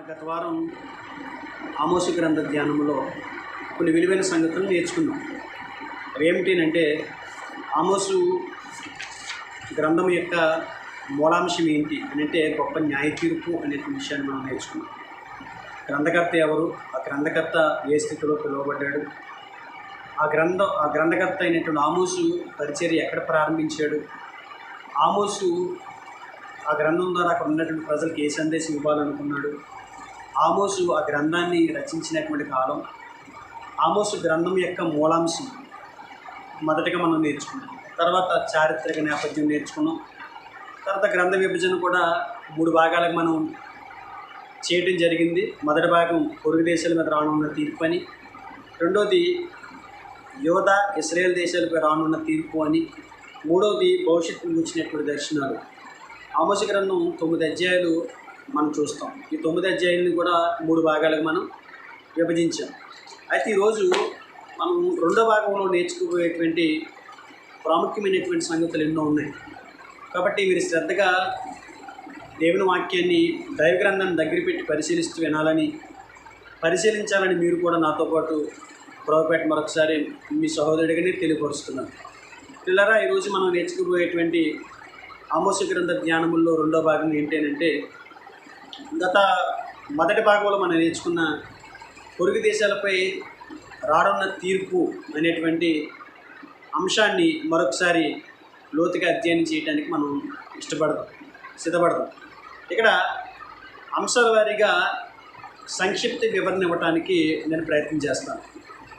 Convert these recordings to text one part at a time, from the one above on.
గత వారం ఆమోసు గ్రంథ ధ్యానంలో కొన్ని విలువైన సంగతులు నేర్చుకున్నాం. అవి ఏమిటంటే ఆమోసు గ్రంథం యొక్క మూలాంశం ఏంటి అని అంటే గొప్ప న్యాయ తీర్పు అనే విషయాన్ని మనం నేర్చుకున్నాం. గ్రంథకర్త ఎవరు, ఆ గ్రంథకర్త ఏ స్థితిలో పిలువబడ్డాడు, ఆ గ్రంథకర్త అయినటువంటి ఆమోసు పరిచర్య ఎక్కడ ప్రారంభించాడు, ఆమోసు ఆ గ్రంథం ద్వారా అక్కడ ఉన్నటువంటి ప్రజలకు ఏ సందేశం ఇవ్వాలనుకున్నాడు, ఆమోసు ఆ గ్రంథాన్ని రచించినటువంటి కాలం, ఆమోసు గ్రంథం యొక్క మూలాంశం మొదటగా మనం నేర్చుకున్నాం. తర్వాత చారిత్రక నేపథ్యం నేర్చుకున్నాం. తర్వాత గ్రంథ విభజన కూడా 3 భాగాలకు మనం చేయడం జరిగింది. మొదటి భాగం పొరుగు దేశాల మీద రానున్న తీర్పు అని, రెండోది యోధా ఇశ్రాయేల్ దేశాలపై రానున్న తీర్పు అని, మూడవది భవిష్యత్తు గురించినటువంటి దర్శనాలు. ఆమోసు గ్రంథం 9 అధ్యాయాలు మనం చూస్తాం. ఈ 9 అధ్యాయాలను కూడా 3 భాగాలకు మనం విభజించాం. అయితే ఈరోజు మనం 2వ భాగంలో నేర్చుకోబోయేటువంటి ప్రాముఖ్యమైనటువంటి సంగతులు ఎన్నో ఉన్నాయి. కాబట్టి మీరు శ్రద్ధగా దేవుని వాక్యాన్ని, దైవ గ్రంథాన్ని దగ్గర పెట్టి పరిశీలిస్తూ పరిశీలించాలని మీరు కూడా నాతో పాటు ప్రభుపేట మరొకసారి మీ సహోదరుడిగానే తెలియపరుస్తున్నాను. పిల్లరా, ఈరోజు మనం నేర్చుకోబోయేటువంటి ఆమోసు గ్రంథ ధ్యానముల్లో 2వ భాగం ఏంటంటే, గత మొదటి భాగంలో మనం నేర్చుకున్న పొరుగు దేశాలపై రానున్న తీర్పు అనేటువంటి అంశాన్ని మరొకసారి లోతుగా అధ్యయనం చేయడానికి మనం సిద్ధపడదాం. ఇక్కడ అంశాల వారీగా సంక్షిప్త వివరణ ఇవ్వడానికి నేను ప్రయత్నం చేస్తాను.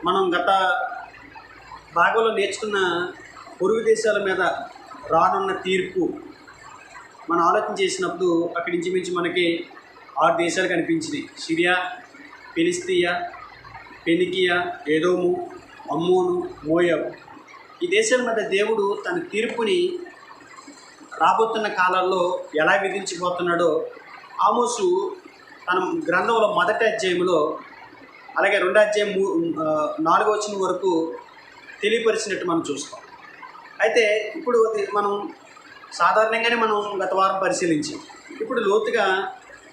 మనం గత భాగంలో నేర్చుకున్న పొరుగు దేశాల మీద రానున్న తీర్పు మనం ఆలోచన చేసినప్పుడు అక్కడి నుంచి మనకి 6 దేశాలు కనిపించినాయి. సిరియా, ఫిలిస్తీయా, ఫెనికియా, ఎదోము, అమ్మోను, మోయాబు. ఈ దేశాల మధ్య దేవుడు తన తీర్పుని రాబోతున్న కాలాల్లో ఎలా విధించబోతున్నాడో ఆమోసు తన గ్రంథంలో మొదటి అధ్యాయంలో, అలాగే 2వ అధ్యాయం 4వ వచనం వరకు తెలియపరిచినట్టు మనం చూస్తాం. అయితే ఇప్పుడు మనం సాధారణంగానే గత వారం పరిశీలించాం. ఇప్పుడు లోతుగా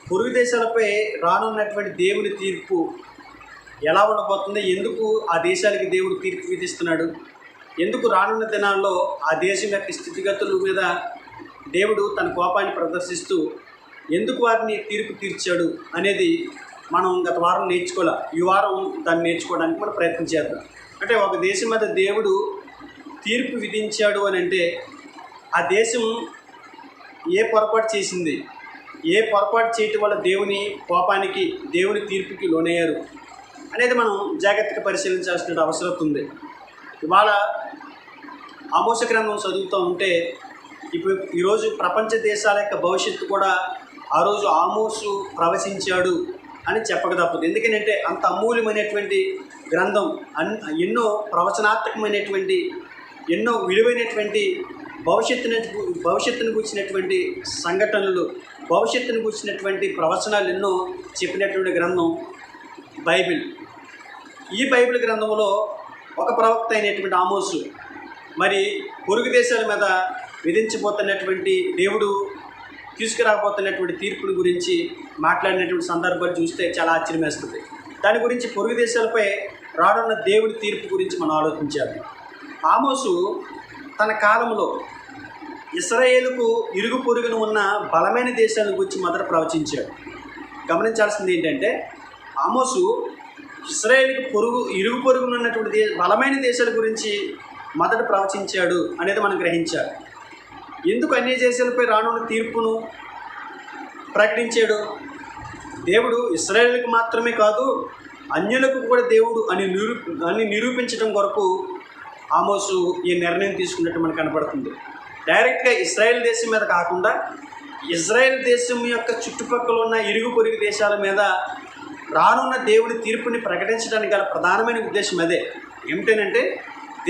పొరుగు దేశాలపై రానున్నటువంటి దేవుని తీర్పు ఎలా ఉండబోతుంది, ఎందుకు ఆ దేశాలకి దేవుడు తీర్పు విధిస్తున్నాడు, ఎందుకు రానున్న దినాల్లో ఆ దేశం యొక్క స్థితిగతుల మీద దేవుడు తన కోపాన్ని ప్రదర్శిస్తూ ఎందుకు వారిని తీర్పు తీర్చాడు అనేది మనం గత వారం నేర్చుకోలే. ఈ వారం దాన్ని నేర్చుకోవడానికి మనం ప్రయత్నం చేద్దాం. అంటే ఒక దేశం మీద దేవుడు తీర్పు విధించాడు అని అంటే ఆ దేశం ఏ పొరపాటు చేసింది, ఏ పొరపాటు చేయటం వల్ల దేవుని కోపానికి, దేవుని తీర్పుకి లోనయ్యారు అనేది మనం జాగ్రత్తగా పరిశీలించాల్సిన అవసరం ఉంది. ఇవాళ ఆమోసు గ్రంథం చదువుతూ ఉంటే ఈరోజు ప్రపంచ దేశాల యొక్క భవిష్యత్తు కూడా ఆ రోజు ఆమోసు ప్రవచించాడు అని చెప్పక తప్పదు. ఎందుకంటే అంత అమూల్యమైనటువంటి గ్రంథం, ఎన్నో ప్రవచనాత్మకమైనటువంటి, ఎన్నో విలువైనటువంటి భవిష్యత్తును కూర్చున్నటువంటి సంఘటనలు, భవిష్యత్తును కూర్చున్నటువంటి ప్రవచనాలు ఎన్నో చెప్పినటువంటి గ్రంథం బైబిల్. ఈ బైబిల్ గ్రంథంలో ఒక ప్రవక్త అయినటువంటి ఆమోసు మరి పొరుగు దేశాల మీద విధించబోతున్నటువంటి, దేవుడు తీసుకురాబోతున్నటువంటి తీర్పుల గురించి మాట్లాడినటువంటి సందర్భాలు చూస్తే చాలా ఆశ్చర్యం వేస్తుంది. దాని గురించి పొరుగు దేశాలపై రానున్న దేవుడి తీర్పు గురించి మనం ఆలోచించాలి. ఆమోసు తన కాలంలో ఇశ్రాయేలుకు ఇరుగు పొరుగున ఉన్న బలమైన దేశాల గురించి మొదట ప్రవచించాడు. గమనించాల్సింది ఏంటంటే ఆమోసు ఇశ్రాయేలుకు ఇరుగు పొరుగున ఉన్నటువంటి బలమైన దేశాల గురించి మొదట ప్రవచించాడు అనేది మనం గ్రహించాలి. ఎందుకు అన్ని దేశాలపై రానున్న తీర్పును ప్రకటించాడు? దేవుడు ఇశ్రాయేలుకు మాత్రమే కాదు, అన్యులకు కూడా దేవుడు అని నిరూపించడం కొరకు ఆమోసు ఈ నిర్ణయం తీసుకున్నట్టు మనకు కనపడుతుంది. డైరెక్ట్గా ఇశ్రాయేల్ దేశం మీద కాకుండా ఇజ్రాయెల్ దేశం యొక్క చుట్టుపక్కల ఉన్న ఇరుగు పొరుగు దేశాల మీద రానున్న దేవుడి తీర్పుని ప్రకటించడానికి గల ప్రధానమైన ఉద్దేశం అదే. ఏమిటంటే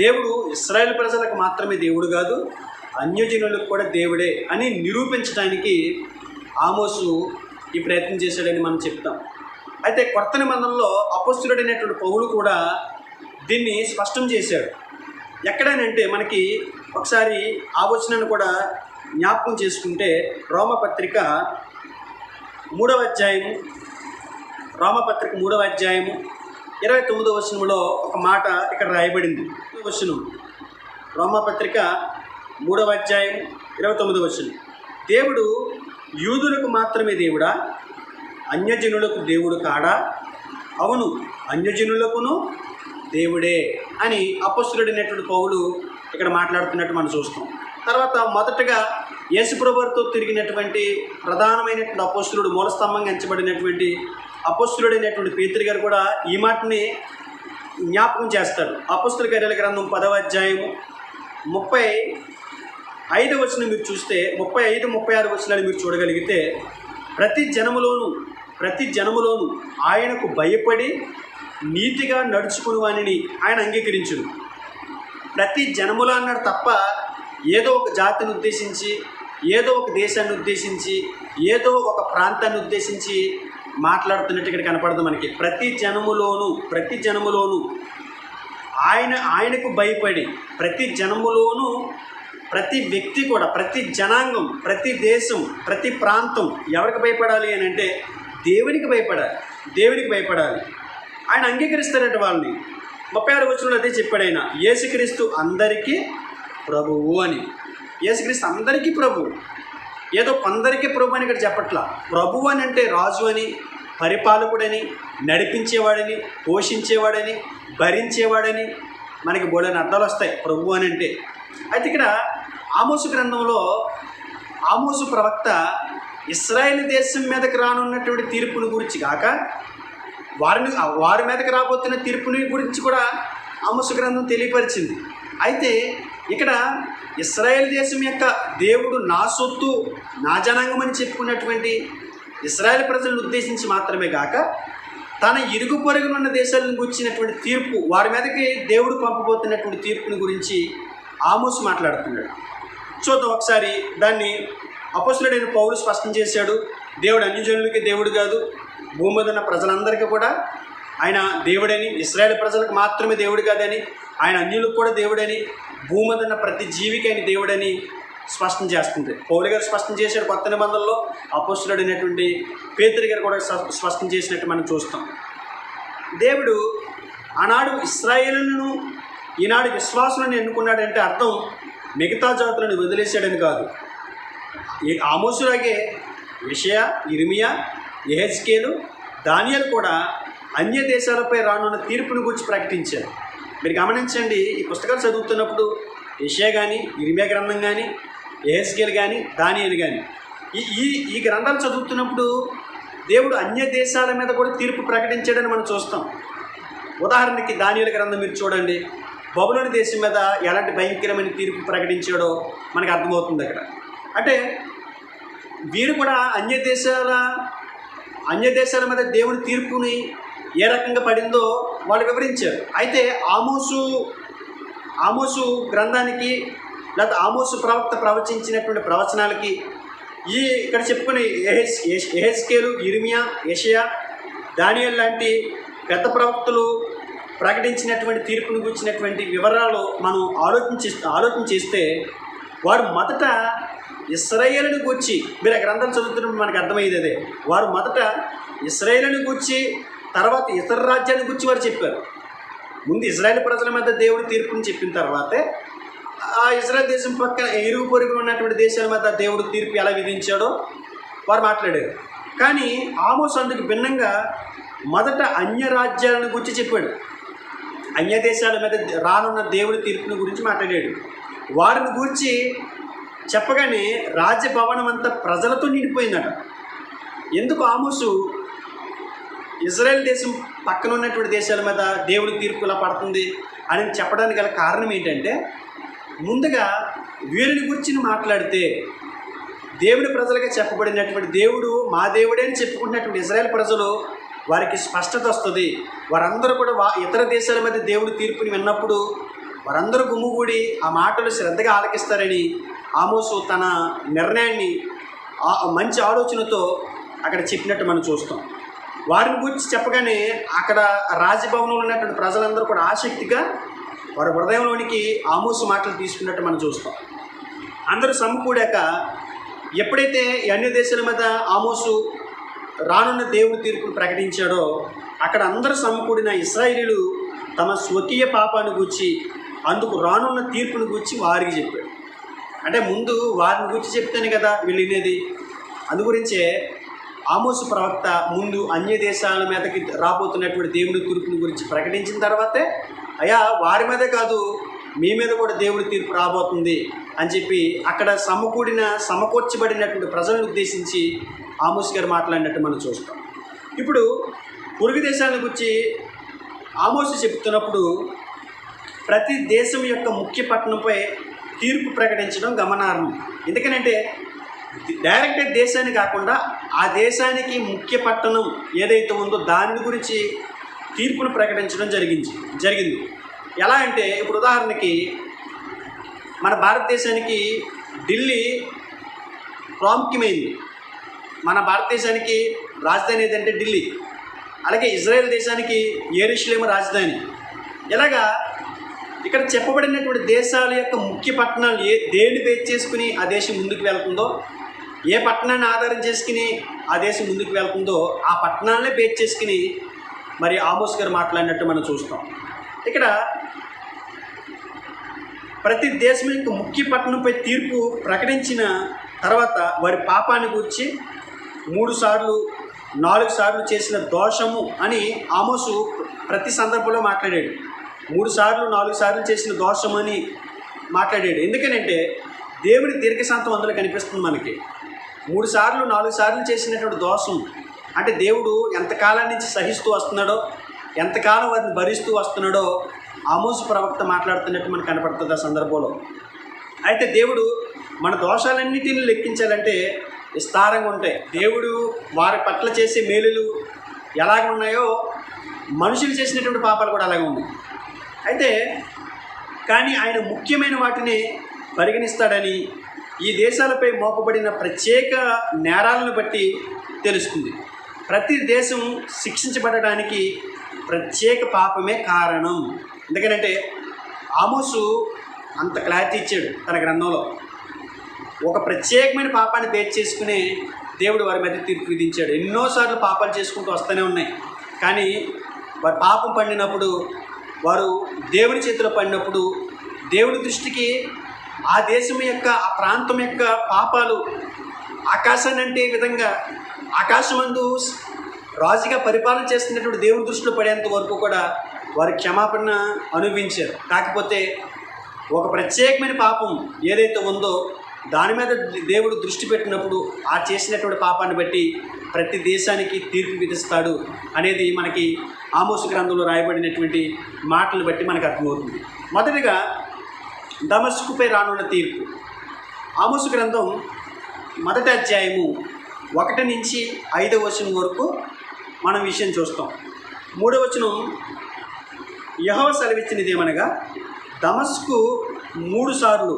దేవుడు ఇశ్రాయేల్ ప్రజలకు మాత్రమే దేవుడు కాదు, అన్యజనులకు కూడా దేవుడే అని నిరూపించడానికి ఆమోసు ఈ ప్రయత్నం చేశాడని మనం చెప్తాం. అయితే కొత్త నిబంధనలో అపొస్తలుడైనటువంటి పౌలు కూడా దీన్ని స్పష్టం చేశాడు. ఎక్కడనంటే మనకి ఒకసారి ఆ వచనాన్ని కూడా జ్ఞాపకం చేసుకుంటే, రోమపత్రిక 3వ అధ్యాయం రోమపత్రిక 3వ అధ్యాయము 29వ వచనంలో ఒక మాట ఇక్కడ రాయబడింది. వచనం, రోమపత్రిక 3వ అధ్యాయం 29వ వచనం. దేవుడు యూదులకు మాత్రమే దేవుడా, అన్యజనులకు దేవుడు కాడా? అవును, అన్యజనులకును దేవుడే అని అపొస్తలుడైనటువంటి పౌలు ఇక్కడ మాట్లాడుతున్నట్టు మనం చూస్తాం. తర్వాత మొదటగా యేసుప్రభువుతో తిరిగినటువంటి ప్రధానమైనటువంటి అపొస్తలుడు, మూలస్తంభంగా ఎంచబడినటువంటి అపొస్తలుడైనటువంటి పేతురు గారు కూడా ఈ మాటని జ్ఞాపకం చేస్తాడు. అపొస్తలుల కార్యాల గ్రంథం 10వ అధ్యాయము 35వ వచనం మీరు చూస్తే 35, 36 వచనాలు మీరు చూడగలిగితే, ప్రతి జనములోను ఆయనకు భయపడి నీతిగా నడుచుకుని వానిని ఆయన అంగీకరించును. ప్రతి జనములు అన్నాడు తప్ప ఏదో ఒక జాతిని ఉద్దేశించి, ఏదో ఒక దేశాన్ని ఉద్దేశించి, ఏదో ఒక ప్రాంతాన్ని ఉద్దేశించి మాట్లాడుతున్నట్టు ఇక్కడ కనపడదు మనకి. ప్రతి జనములోను ఆయనకు భయపడి, ప్రతి జనములోను ప్రతి వ్యక్తి కూడా, ప్రతి జనాంగం, ప్రతి దేశం, ప్రతి ప్రాంతం ఎవరికి భయపడాలి అని అంటే దేవునికి భయపడాలి. ఆయన అంగీకరిస్తారట వాళ్ళని. 36 వచనంలో అదే చెప్పాడు ఆయన, యేసుక్రీస్తు అందరికీ ప్రభువు అని. యేసుక్రీస్తు అందరికీ ప్రభువు, ఏదో కొందరికీ ప్రభు అని ఇక్కడ చెప్పట్లా. ప్రభువు అని అంటే రాజు అని, పరిపాలకుడని, నడిపించేవాడని, పోషించేవాడని, భరించేవాడని మనకి బోలెని అర్థాలు వస్తాయి ప్రభువు అని అంటే. అయితే ఇక్కడ ఆమోసు గ్రంథంలో ఆమోసు ప్రవక్త ఇశ్రాయేలు దేశం మీదకి రానున్నటువంటి తీర్పుని గురించి కాక వారి మీదకి రాబోతున్న తీర్పుని గురించి కూడా ఆమోసు గ్రంథం తెలియపరిచింది. అయితే ఇక్కడ ఇశ్రాయేల్ దేశం యొక్క దేవుడు నా సొత్తు, నా జనాంగం అని చెప్పుకున్నటువంటి ఇశ్రాయేల్ ప్రజలను ఉద్దేశించి మాత్రమే కాక తన ఇరుగు పొరుగునున్న దేశాలను గురించినటువంటి తీర్పు, వారి మీదకి దేవుడు పంపబోతున్నటువంటి తీర్పుని గురించి ఆమోసు మాట్లాడుతున్నాడు. చూద్దాం ఒకసారి. దాన్ని అపొస్తలుడైన పౌలు స్పష్టం చేశాడు. దేవుడు అన్యజనులకి దేవుడు కాదు, భూమి మీద ఉన్న ప్రజలందరికీ కూడా ఆయన దేవుడని, ఇశ్రాయేల్ ప్రజలకు మాత్రమే దేవుడు కాదని, ఆయన అన్యులకు కూడా దేవుడని, భూమి మీద ఉన్న ప్రతి జీవికి ఆయన దేవుడని స్పష్టం చేస్తుంది. పౌలు గారు స్పష్టం చేశాడు కొత్త నిబంధనలో, అపొస్తలుడైనటువంటి పేతురు గారు కూడా స్పష్టం చేసినట్టు మనం చూస్తాం. దేవుడు ఆనాడు ఇశ్రాయేలును, ఈనాడు విశ్వాసులను ఎన్నుకున్నాడంటే అర్థం మిగతా జాతులను వదిలేశాడని కాదు. ఆమోసులాగే యెషయా, ఇర్మియా, యెహెజ్కేలు, దానియేలు కూడా అన్య దేశాలపై రానున్న తీర్పుని గురించి ప్రకటించారు. మీరు గమనించండి, ఈ పుస్తకాలు చదువుతున్నప్పుడు యెషయా కానీ, ఇర్మియా గ్రంథం కానీ, యెహెజ్కేలు కానీ, దానియేలు కానీ ఈ గ్రంథాలు చదువుతున్నప్పుడు దేవుడు అన్య దేశాల మీద కూడా తీర్పు ప్రకటించాడని మనం చూస్తాం. ఉదాహరణకి దానియేలు గ్రంథం మీరు చూడండి, బబులోను దేశం మీద ఎలాంటి భయంకరమైన తీర్పు ప్రకటించాడో మనకు అర్థమవుతుంది అక్కడ. అంటే వీరు కూడా అన్య దేశాల మీద దేవుని తీర్పుని ఏ రకంగా పడిందో వాళ్ళు వివరించారు. అయితే ఆమోసు గ్రంథానికి, లేదా ఆమోసు ప్రవక్త ప్రవచించినటువంటి ప్రవచనాలకి, ఇక్కడ చెప్పుకునే యెహెజ్కేలు, ఇర్మియా, యెషయా, దానియేలు లాంటి పెద్ద ప్రవక్తలు ప్రకటించినటువంటి తీర్పును గురించినటువంటి వివరాలు మనం ఆలోచన చేస్తే, వారు మొదట ఇశ్రాయేలుని గూర్చి, మీరు ఆ గ్రంథాలు చదువుతున్నప్పుడు మనకు అర్థమయ్యేది అదే, వారు మొదట ఇశ్రాయేలుని గూర్చి, తర్వాత ఇతర రాజ్యాన్ని గురించి వారు చెప్పారు. ముందు ఇజ్రాయేల్ ప్రజల మీద దేవుడు తీర్పుని చెప్పిన తర్వాతే ఆ ఇజ్రాయేల్ దేశం పక్కన ఇరుగు పొరుగులు ఉన్నటువంటి దేశాల మీద దేవుడు తీర్పు ఎలా విధించాడో వారు మాట్లాడారు. కానీ ఆమోసు అందుకు భిన్నంగా మొదట అన్య రాజ్యాలను గురించి చెప్పాడు. అన్య దేశాల మీద రానున్న దేవుడి తీర్పుని గురించి మాట్లాడాడు. వారిని గురించి చెప్పగానే రాజభవనం అంతా ప్రజలతో నిండిపోయిందట. ఎందుకు ఆమోసు ఇజ్రాయెల్ దేశం పక్కన ఉన్నటువంటి దేశాల మీద దేవుడి తీర్పు ఇలా పడుతుంది అని చెప్పడానికి గల కారణం ఏంటంటే, ముందుగా వీరిని గురించి మాట్లాడితే దేవుడి ప్రజలుగా చెప్పబడినటువంటి దేవుడు మా దేవుడే అని చెప్పుకుంటున్నటువంటి ఇజ్రాయెల్ ప్రజలు వారికి స్పష్టత వస్తుంది. వారందరూ కూడా ఇతర దేశాల మీద దేవుడి తీర్పుని విన్నప్పుడు వారందరూ గుమ్ముగూడి ఆ మాటలు శ్రద్ధగా ఆలకిస్తారని ఆమోసు తన నిర్ణయాన్ని మంచి ఆలోచనతో అక్కడ చెప్పినట్టు మనం చూస్తాం. వారిని గురించి చెప్పగానే అక్కడ రాజభవనంలో ఉన్నటువంటి ప్రజలందరూ కూడా ఆసక్తిగా వారి హృదయంలోనికి ఆమోసు మాటలు తీసుకున్నట్టు మనం చూస్తాం. అందరూ సమకూడాక ఎప్పుడైతే అన్య దేశాల మీద ఆమోసు రానున్న దేవుని తీర్పును ప్రకటించాడో అక్కడ అందరూ సమకూడిన ఇశ్రాయేలీయులు తమ స్వకీయ పాపాన్ని గూర్చి అందుకు రానున్న తీర్పును గూర్చి వారికి చెప్పాడు. అంటే ముందు వారిని గురించి చెప్తేనే కదా వీళ్ళు వినేది. అందుగురించే ఆమోసు ప్రవక్త ముందు అన్య దేశాల మీదకి రాబోతున్నటువంటి దేవుడి తీర్పుని గురించి ప్రకటించిన తర్వాతే అయ్యా వారి మీదే కాదు మీ మీద కూడా దేవుడి తీర్పు రాబోతుంది అని చెప్పి అక్కడ సమకూర్చబడినటువంటి ప్రజలను ఉద్దేశించి ఆమోస్ గారు మాట్లాడినట్టు మనం చూస్తాం. ఇప్పుడు పొరుగు దేశాల గురించి ఆమోసు చెప్తున్నప్పుడు ప్రతి దేశం యొక్క ముఖ్య పట్టణంపై తీర్పు ప్రకటించడం గమనార్హం. ఎందుకనంటే డైరెక్ట్ దేశాన్ని కాకుండా ఆ దేశానికి ముఖ్య పట్టణం ఏదైతే ఉందో దాని గురించి తీర్పును ప్రకటించడం జరిగింది. ఎలా అంటే ఇప్పుడు ఉదాహరణకి మన భారతదేశానికి ఢిల్లీ ప్రాముఖ్యమైంది. మన భారతదేశానికి రాజధాని ఏదంటే ఢిల్లీ. అలాగే ఇజ్రాయెల్ దేశానికి యెరూషలేము రాజధాని. ఇలాగా ఇక్కడ చెప్పబడినటువంటి దేశాల యొక్క ముఖ్య పట్టణాలు దేన్ని బేస్ చేసుకుని ఆ దేశం ముందుకు వెళ్తుందో, ఏ పట్టణాన్ని ఆధారం చేసుకుని ఆ దేశం ముందుకు వెళ్తుందో ఆ పట్టణాలనే బేస్ చేసుకుని మరి ఆమోస్ గారు మాట్లాడినట్టు మనం చూస్తాం. ఇక్కడ ప్రతి దేశం యొక్క ముఖ్య పట్టణంపై తీర్పు ప్రకటించిన తర్వాత వారి పాపాన్ని గురించి 3 సార్లు 4 సార్లు చేసిన దోషము అని ఆమోసు ప్రతి సందర్భంలో మాట్లాడాడు. 3 సార్లు 4 సార్లు చేసిన దోషం అని మాట్లాడాడు. ఎందుకనంటే దేవుడి దీర్ఘశాంతం అందులో కనిపిస్తుంది మనకి. 3 సార్లు 4 సార్లు చేసినటువంటి దోషం అంటే దేవుడు ఎంతకాలం నుంచి సహిస్తూ వస్తున్నాడో, ఎంతకాలం వారిని భరిస్తూ వస్తున్నాడో ఆమోసు ప్రవక్త మాట్లాడుతున్నట్టు మనకు కనపడుతుంది ఆ సందర్భంలో. అయితే దేవుడు మన దోషాలన్నిటిని లెక్కించాలంటే విస్తారంగా ఉంటాయి. దేవుడు వారి పట్ల చేసే మేలులు ఎలాగ ఉన్నాయో మనుషులు చేసినటువంటి పాపాలు కూడా అలాగే ఉన్నాయి. అయితే కానీ ఆయన ముఖ్యమైన వాటిని పరిగణిస్తాడని ఈ దేశాలపై మోపబడిన ప్రత్యేక నేరాలను బట్టి తెలుస్తుంది. ప్రతి దేశం శిక్షించబడడానికి ప్రత్యేక పాపమే కారణం. ఎందుకంటే ఆమోసు అంత క్లారిటీ ఇచ్చాడు తన గ్రంథంలో. ఒక ప్రత్యేకమైన పాపాన్ని బేస్ చేసుకునే దేవుడు వారి మీద తీర్పు విధించాడు. ఎన్నోసార్లు పాపాలు చేసుకుంటూ వస్తూనే ఉన్నాయి. కానీ వారు పాపం పండినప్పుడు, వారు దేవుని చేతిలో పడినప్పుడు దేవుని దృష్టికి ఆ దేశం యొక్క ఆ ప్రాంతం యొక్క పాపాలు ఆకాశాన్ని అంటే విధంగా ఆకాశమందు రాజుగా పరిపాలన చేస్తున్నటువంటి దేవుని దృష్టిలో పడేంత వరకు కూడా వారు క్షమాపణ అనుభవించారు. కాకపోతే ఒక ప్రత్యేకమైన పాపం ఏదైతే ఉందో దాని మీద దేవుడు దృష్టి పెట్టినప్పుడు ఆ చేసినటువంటి పాపాన్ని బట్టి ప్రతి దేశానికి తీర్పు విధిస్తాడు అనేది మనకి ఆమోసు గ్రంథంలో రాయబడినటువంటి మాటలు బట్టి మనకు అర్థమవుతుంది. మొదటిగా దమస్కుపై రానున్న తీర్పు. ఆమోసు గ్రంథం 1వ అధ్యాయము 1 నుంచి 5వ వచనం వరకు మనం విషయం చూస్తాం. 3వ వచనం యెహోవా సెలవిచ్చినది ఏమనగా, దమస్కు 3 సార్లు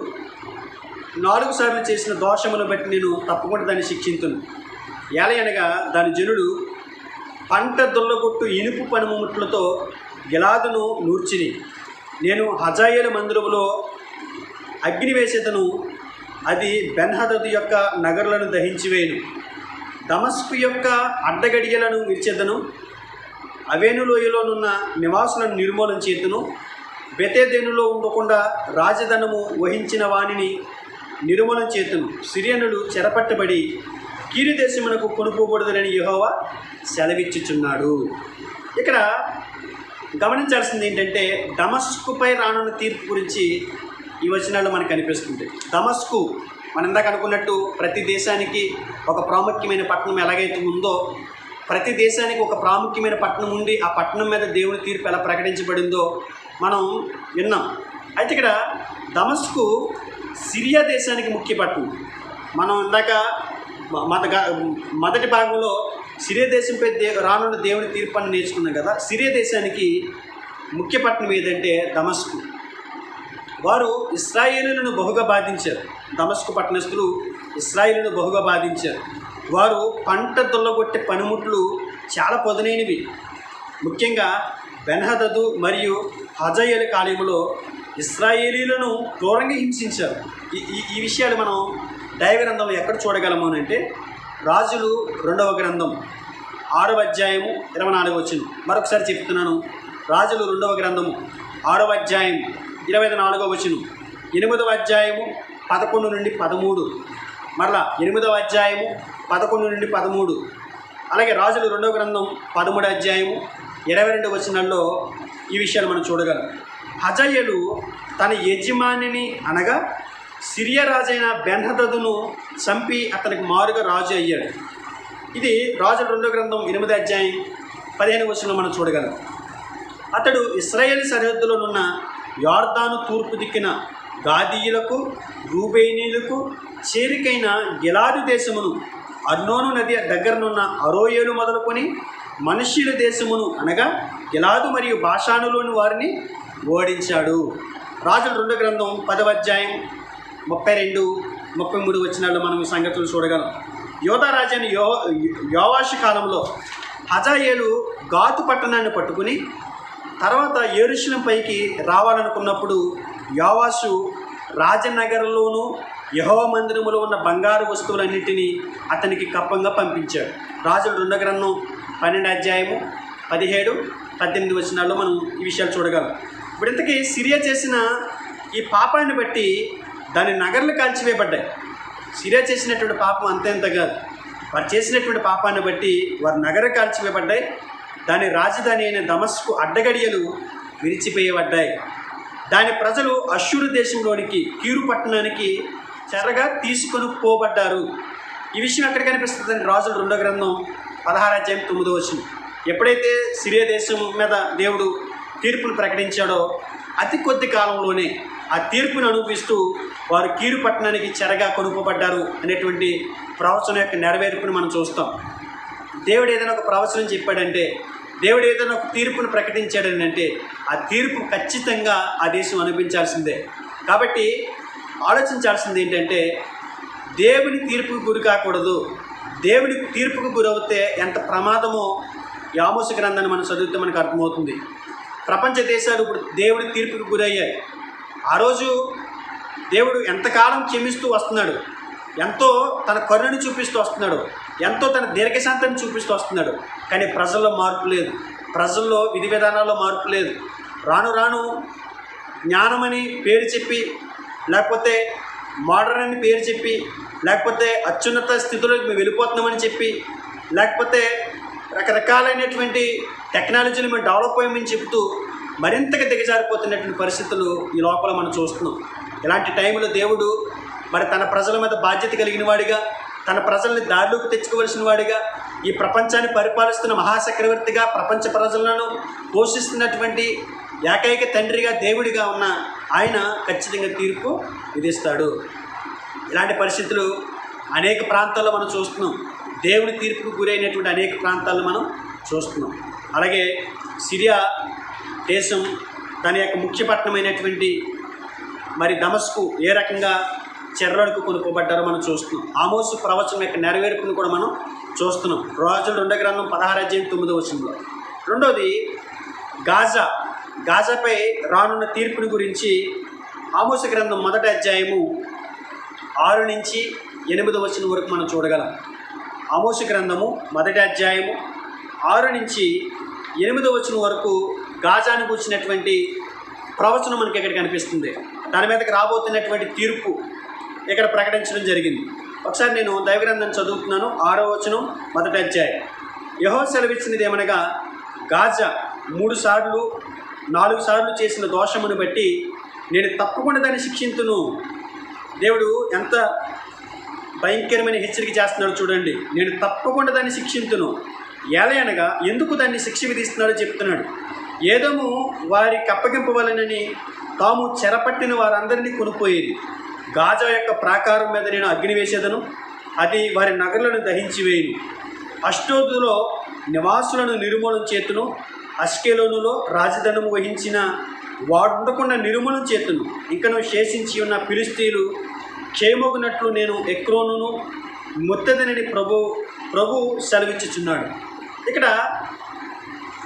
4 సార్లు చేసిన దోషమును బట్టి నేను తప్పకుండా దాన్ని శిక్షింతును. ఏలయనగా దాని జనుడు పంట దొల్లగొట్టు ఇనుపు పనిముట్లతో గిలాదును నూర్చిని. నేను హజాయేలు మందిరములో అగ్ని వేసేదను, అది బెన్హదదు యొక్క నగరులను దహించివేయను. దమస్కు యొక్క అడ్డగడియలను విరిచెదను, అవేను లోయలోనున్న నివాసులను నిర్మూలన చేతును. బెతేదేనులో ఉండకుండా రాజధనము వహించిన వానిని నిర్మూలన చేతును. సిరియనులు చెరపట్టబడి కీరు దేశమునకు కొనుక్కోబడదులని యెహోవా సెలవిచ్చుచున్నాడు. ఇక్కడ గమనించాల్సింది ఏంటంటే దమస్కుపై రానున్న తీర్పు గురించి ఈ వచనాల్లో మనకు కనిపిస్తుంది. దమస్కు మనం ఇందాక అనుకున్నట్టు ప్రతి దేశానికి ఒక ప్రాముఖ్యమైన పట్టణం ఎలాగైతే ఉందో, ప్రతి దేశానికి ఒక ప్రాముఖ్యమైన పట్టణం ఉండి ఆ పట్టణం మీద దేవుని తీర్పు ఎలా ప్రకటించబడిందో మనం విన్నాం. అయితే ఇక్కడ దమస్కు సిరియా దేశానికి ముఖ్య పట్టణం. మనం ఇందాక మొదటి భాగంలో సిరియా దేశంపై రానున్న దేవుని తీర్పు అని నేర్చుకున్నాం కదా. సిరియా దేశానికి ముఖ్య పట్టణం ఏదంటే దమస్కు. వారు ఇశ్రాయేలులను బహుగా బాధించారు. దమస్కు పట్టణస్థులు ఇశ్రాయేలును బహుగా బాధించారు. వారు పంట దొల్లగొట్టే పనిముట్లు చాలా పొదనైనవి. ముఖ్యంగా బెన్హదదు మరియు హజాయేలు కాలంలో ఇశ్రాయేలీలను క్రూరంగా హింసించారు. ఈ విషయాలు మనం దైవ గ్రంథంలో ఎక్కడ చూడగలము అంటే రాజులు 2వ గ్రంథం 6వ అధ్యాయము 24వ వచనం. మరొకసారి చెప్తున్నాను. రాజులు 2వ గ్రంథము 6వ అధ్యాయం 24వ వచనం. 8వ అధ్యాయము 11 నుండి 13. మరలా 8వ అధ్యాయము 11 నుండి 13. అలాగే రాజులు 2వ గ్రంథం 13వ అధ్యాయము 22 వచనాల్లో ఈ విషయాలు మనం చూడగలం. హజాయేలు తన యజమానిని అనగా సిరియా రాజైన బెన్హదదును చంపి అతనికి మారుగా రాజు అయ్యాడు. ఇది రాజుల 2వ గ్రంథం 8వ అధ్యాయం 15వ వచనంలో మనం చూడగలం. అతడు ఇశ్రాయేలు సరిహద్దులోనున్న యొర్దాను తూర్పు దిక్కిన గాదీయులకు రూబేనీయులకు చేరికైన గిలాదు దేశమును, అర్నోను నది దగ్గరనున్న అరోయేలు మొదలుకొని మనుష్యుల దేశమును అనగా గిలాదు మరియు బాషానులోని వారిని ఓడించాడు. రాజుల 2వ గ్రంథం 10వ అధ్యాయం 32, 33 వచనాల్లో మనం ఈ సంగతులు చూడగలం. యోధా రాజైన యోవాషు కాలంలో హజాయేలు గాతు పట్టణాన్ని పట్టుకుని తర్వాత యెరూషలేము పైకి రావాలనుకున్నప్పుడు యోవాషు రాజనగరంలోనూ యెహోవా మందిరములో ఉన్న బంగారు వస్తువులన్నింటినీ అతనికి కప్పంగా పంపించాడు. రాజుల 2వ గ్రంథం 12వ అధ్యాయము 17, 18 వచనాల్లో మనం ఈ విషయాలు చూడగలం. ఇప్పుడు ఇంతకీ సిరియా చేసిన ఈ పాపాన్ని బట్టి దాని నగర్లు కాల్చివేయబడ్డాయి. సిరియా చేసినటువంటి పాపం అంతేంత కాదు, వారు చేసినటువంటి పాపాన్ని బట్టి వారి నగరం కాల్చివేయబడ్డాయి. దాని రాజధాని అయిన దమస్కు అడ్డగడియలు విరిచిపోయబడ్డాయి. దాని ప్రజలు అష్షూరు దేశంలోనికి కీరు పట్టణానికి చెరగా తీసుకొని పోబడ్డారు. ఈ విషయం ఎక్కడ కనిపిస్తుందని రాజుల 2వ గ్రంథం 16వ అధ్యాయం 9వ వచనం. ఎప్పుడైతే సిరియా దేశం మీద దేవుడు తీర్పును ప్రకటించాడో అతి కొద్ది కాలంలోనే ఆ తీర్పును అనుభవిస్తూ వారు కీరు పట్టణానికి చెరగా కొనుక్కోబడ్డారు అనేటువంటి ప్రవచనం యొక్క నెరవేర్పును మనం చూస్తాం. దేవుడు ఏదైనా ఒక ప్రవచనం చెప్పాడంటే, దేవుడు ఏదైనా ఒక తీర్పును ప్రకటించాడని అంటే ఆ తీర్పు ఖచ్చితంగా ఆ దేశం అనుభవించాల్సిందే. కాబట్టి ఆలోచించాల్సింది ఏంటంటే దేవుని తీర్పుకు గురి కాకూడదు. దేవుని తీర్పుకు గురవుతే ఎంత ప్రమాదమో ఈ ఆమోసు గ్రంథాన్ని మనం చదివితే మనకు అర్థమవుతుంది. ప్రపంచ దేశాలు ఇప్పుడు దేవుడి తీర్పుకు గురయ్యాయి. ఆ రోజు దేవుడు ఎంతకాలం క్షమిస్తూ వస్తున్నాడు, ఎంతో తన కరుణను చూపిస్తూ వస్తున్నాడు, ఎంతో తన దీర్ఘశాంతాన్ని చూపిస్తూ వస్తున్నాడు. కానీ ప్రజల్లో మార్పు లేదు, ప్రజల్లో విధి విధానాల్లో మార్పు లేదు. రాను రాను జ్ఞానమని పేరు చెప్పి, లేకపోతే మోడర్న్ అని పేరు చెప్పి, లేకపోతే అత్యున్నత స్థితిలోకి మేము వెళ్ళిపోతున్నామని చెప్పి, లేకపోతే రకరకాలైనటువంటి టెక్నాలజీని మేము డెవలప్ అయ్యామని చెబుతూ మరింతగా దిగజారిపోతున్నటువంటి పరిస్థితులు ఈ లోపల మనం చూస్తున్నాం. ఇలాంటి టైంలో దేవుడు మరి తన ప్రజల మీద బాధ్యత కలిగిన వాడిగా, తన ప్రజల్ని దారిలోకి తెచ్చుకోవలసిన వాడిగా, ఈ ప్రపంచాన్ని పరిపాలిస్తున్న మహాచక్రవర్తిగా, ప్రపంచ ప్రజలను పోషిస్తున్నటువంటి ఏకైక తండ్రిగా, దేవుడిగా ఉన్న ఆయన ఖచ్చితంగా తీర్పు విధిస్తాడు. ఇలాంటి పరిస్థితులు అనేక ప్రాంతాల్లో మనం చూస్తున్నాం. దేవుని తీర్పుకు గురైనటువంటి అనేక ప్రాంతాలను మనం చూస్తున్నాం. అలాగే సిరియా దేశం దాని యొక్క ముఖ్య పట్టణమైనటువంటి మరి దమస్కు ఏ రకంగా చెర్రలకు కొనుక్కోబడ్డారో మనం చూస్తున్నాం. ఆమోసు ప్రవచనం యొక్క నెరవేర్పును కూడా మనం చూస్తున్నాం. రాజుల 2వ గ్రంథం 16వ అధ్యాయం 9వ వచనంలో. రెండోది గాజాపై రానున్న తీర్పుని గురించి ఆమోసు గ్రంథం 1వ అధ్యాయము 6 నుంచి 8వ వచనం వరకు మనం చూడగలం. ఆమోసు గ్రంథము 1వ అధ్యాయము 6 నుంచి 8వ వచనం వరకు గాజాను కూర్చున్నటువంటి ప్రవచనం మనకి ఇక్కడ కనిపిస్తుంది. దాని మీదకి రాబోతున్నటువంటి తీర్పు ఇక్కడ ప్రకటించడం జరిగింది. ఒకసారి నేను దైవగ్రంథాన్ని చదువుతున్నాను. 6వ వచనం 1వ అధ్యాయం. యెహోవా సెలవిచ్చినది ఏమనగా, గాజా 3 సార్లు 4 సార్లు చేసిన దోషమును బట్టి నేను తప్పకుండా దాన్ని శిక్షింతును. దేవుడు ఎంత భయంకరమైన హెచ్చరిక చేస్తున్నాడు చూడండి. నేను తప్పకుండా దాన్ని శిక్షింతును. ఏలయనగా ఎందుకు దాన్ని శిక్ష విధిస్తున్నాడో చెప్తున్నాడు. ఏదోము వారికి అప్పగింపవలనని తాము చెరపట్టిన వారందరినీ కొనుక్కోయేది. గాజా యొక్క ప్రాకారం మీద నేను అగ్ని వేసేదను, అది వారి నగరులను దహించి వేయును. అష్టోదులో నివాసులను నిర్మూలన చేతును, అష్కెలోనులో రాజధానము వహించిన వాడుండకుండా నిర్మూలన చేతును. ఇంకను శేషించి ఉన్న ఫిలిష్తీయులు క్షేమగునట్లు నేను ఎక్రోనును ముత్తదనని ప్రభు సెలవిచ్చుచున్నాడు. ఇక్కడ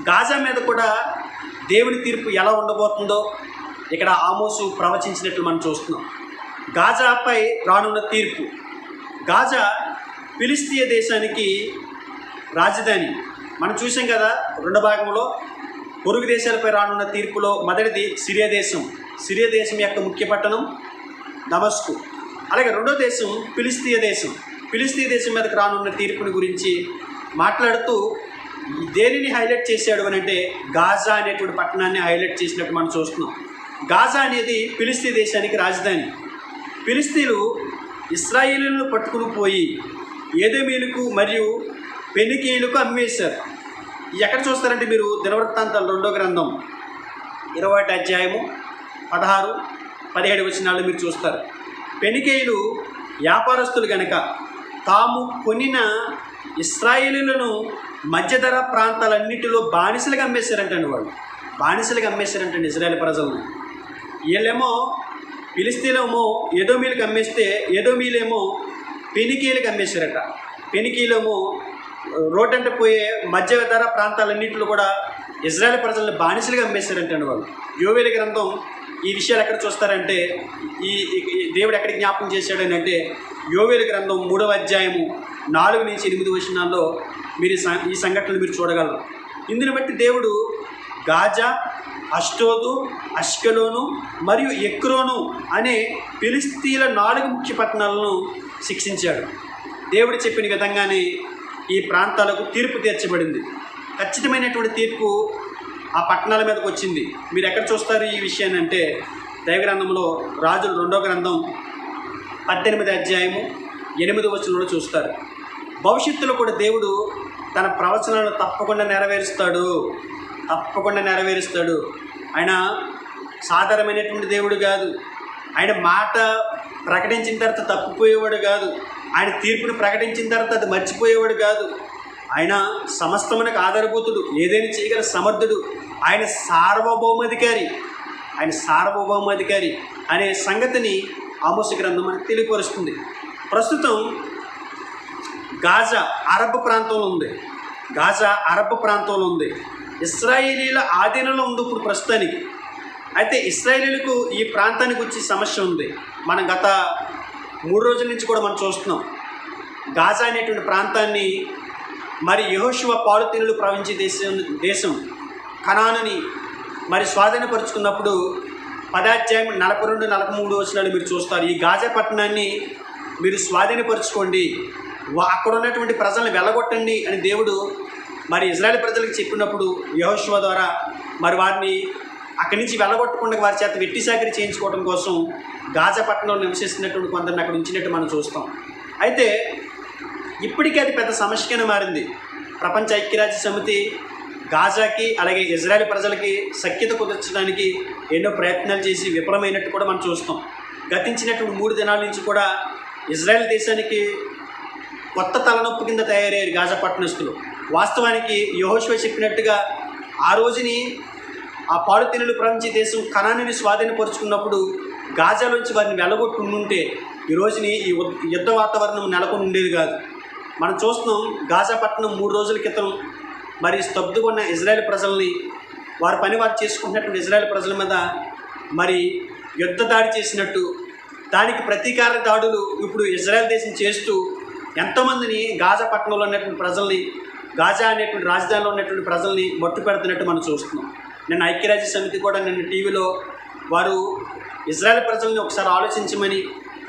గాజా మీద కూడా దేవుని తీర్పు ఎలా ఉండబోతుందో ఇక్కడ ఆమోసు ప్రవచించినట్లు మనం చూస్తున్నాం. గాజాపై రానున్న తీర్పు. గాజా ఫిలిష్తీయ దేశానికి రాజధాని. మనం చూసాం కదా రెండో భాగంలో పొరుగు దేశాలపై రానున్న తీర్పులో మొదటిది సిరియా దేశం. సిరియా దేశం యొక్క ముఖ్య పట్టణం దమస్కు. అలాగే రెండో దేశం ఫిలిస్తీయ దేశం. ఫిలిస్తీయ దేశం మీదకి రానున్న తీర్పుని గురించి మాట్లాడుతూ దేనిని హైలైట్ చేశాడు అని అంటే గాజా అనేటువంటి పట్టణాన్ని హైలైట్ చేసినట్టు మనం చూస్తున్నాం. గాజా అనేది ఫిలిస్తీయ దేశానికి రాజధాని. ఫిలిస్తీన్లు ఇశ్రాయేలులను పట్టుకుని పోయి ఏదోమీయులకు మరియు ఫెనికీయులకు అమ్మేశారు. ఎక్కడ చూస్తారంటే మీరు దినవృత్తాంతాలు 2వ గ్రంథం 20వ అధ్యాయము 16, 17 వచనాలు మీరు చూస్తారు. ఫెనికీయులు వ్యాపారస్తులు గనక తాము కొనిన ఇశ్రాయేలులను మధ్యధర ప్రాంతాలన్నిటిలో బానిసలుగా అమ్మేశారంటండి. వాళ్ళు బానిసలుగా అమ్మేశారంటండి ఇజ్రాయేల్ ప్రజలను. వీళ్ళేమో ఫిలిస్తీన్లేమో ఏదోమీయులకు అమ్మేస్తే ఏదోమీయులేమో ఫెనికీయులకు అమ్మేశారట. ఫెనికీయులేమో రోడ్డంటే పోయే మధ్యధర ప్రాంతాలన్నింటిలో కూడా ఇజ్రాయేల్ ప్రజలను బానిసలుగా అమ్మేశారంటండి వాళ్ళు. యోవేలు గ్రంథం ఈ విషయాలు ఎక్కడ చూస్తారంటే ఈ దేవుడు ఎక్కడ జ్ఞాపకం చేశాడని అంటే యోవేలు గ్రంథం 3వ అధ్యాయము 4 నుంచి 8 వచనాల్లో మీరు ఈ సంఘటనలు మీరు చూడగలరు. ఇందుని బట్టి దేవుడు గాజా, అష్డోదు, అష్కెలోను మరియు ఎక్రోను అనే ఫిలిస్తీన్ల 4 ముఖ్య పట్టణాలను శిక్షించాడు. దేవుడు చెప్పిన విధంగానే ఈ ప్రాంతాలకు తీర్పు తీర్చబడింది. ఖచ్చితమైనటువంటి తీర్పు ఆ పట్టణాల మీదకి వచ్చింది. మీరు ఎక్కడ చూస్తారు ఈ విషయాన్ని అంటే దైవగ్రంథంలో రాజుల 2వ గ్రంథం 18వ అధ్యాయము 8వ వచనంలో చూస్తారు. భవిష్యత్తులో కూడా దేవుడు తన ప్రవచనాలను తప్పకుండా నెరవేరుస్తాడు. ఆయన సాధారణమైనటువంటి దేవుడు కాదు. ఆయన మాట ప్రకటించిన తర్వాత తప్పిపోయేవాడు కాదు. ఆయన తీర్పును ప్రకటించిన తర్వాత అది మర్చిపోయేవాడు కాదు. ఆయన సమస్తమునకు ఆధారభూతుడు, ఏదైనా చేయగల సమర్థుడు. ఆయన సార్వభౌమాధికారి అనే సంగతిని ఆమోసు గ్రంథం మనకు తెలియపరుస్తుంది. ప్రస్తుతం గాజా అరబ్ ప్రాంతంలో ఉంది. ఇశ్రాయేలీల ఆధీనంలో ఉంది ఇప్పుడు ప్రస్తుతానికి. అయితే ఇశ్రాయేలీలకు ఈ ప్రాంతానికి వచ్చి సమస్య ఉంది. మనం గత 3 రోజుల నుంచి కూడా మనం చూస్తున్నాం. గాజా అనేటువంటి ప్రాంతాన్ని మరి యెహోషువ పాలుతీనులు ప్రవహించే దేశం కనానుని మరి స్వాధీనపరుచుకున్నప్పుడు 10వ అధ్యాయం 42, 43 వచనాలు మీరు చూస్తారు. ఈ గాజా పట్టణాన్ని మీరు స్వాధీనపరుచుకోండి, అక్కడ ఉన్నటువంటి ప్రజలను వెళ్ళగొట్టండి అని దేవుడు మరి ఇజ్రాయెల్ ప్రజలకు చెప్పినప్పుడు యెహోషువ ద్వారా మరి వారిని అక్కడి నుంచి వెళ్ళగొట్టకుండా వారి చేత వెట్టి సాకిరీ చేయించుకోవడం కోసం గాజా పట్టణంలో నివసిస్తున్నటువంటి కొందరిని అక్కడ ఉంచినట్టు మనం చూస్తాం. అయితే ఇప్పటికీ అది పెద్ద సమస్యగానే మారింది. ప్రపంచ ఐక్యరాజ్య సమితి గాజాకి అలాగే ఇజ్రాయెల్ ప్రజలకి సఖ్యత కుదర్చడానికి ఎన్నో ప్రయత్నాలు చేసి విఫలమైనట్టు కూడా మనం చూస్తాం. గతించినటువంటి 3 దినాల నుంచి కూడా ఇజ్రాయెల్ దేశానికి కొత్త తలనొప్పి కింద తయారయ్యారు గాజా పట్టణస్తులు. వాస్తవానికి యెహోషువ చెప్పినట్టుగా ఆ రోజుని ఆ పాలుతీనులు ప్రవహించే దేశం కనానుని స్వాధీనపరుచుకున్నప్పుడు గాజాలోంచి వారిని వెళ్ళగొట్టి ఉండుంటే ఈ రోజుని ఈ యుద్ధ వాతావరణం నెలకొని ఉండేది కాదు. మనం చూస్తున్నాం గాజా పట్టణం 3 రోజుల క్రితం మరి స్తబ్దుగా ఉన్న ఇజ్రాయెల్ ప్రజల్ని వారి పని వారు చేసుకుంటున్నటువంటి ఇజ్రాయెల్ ప్రజల మీద మరి యుద్ధ దాడి చేసినట్టు దానికి ప్రతీకార దాడులు ఇప్పుడు ఇజ్రాయెల్ దేశం చేస్తూ ఎంతోమందిని గాజా పట్టణంలో ఉన్నటువంటి ప్రజల్ని, గాజా అనేటువంటి రాజధానిలో ఉన్నటువంటి ప్రజల్ని మట్టు పెడుతున్నట్టు మనం చూస్తున్నాం. నిన్న ఐక్యరాజ్య సమితి కూడా నిన్న టీవీలో వారు ఇజ్రాయెల్ ప్రజల్ని ఒకసారి ఆలోచించమని,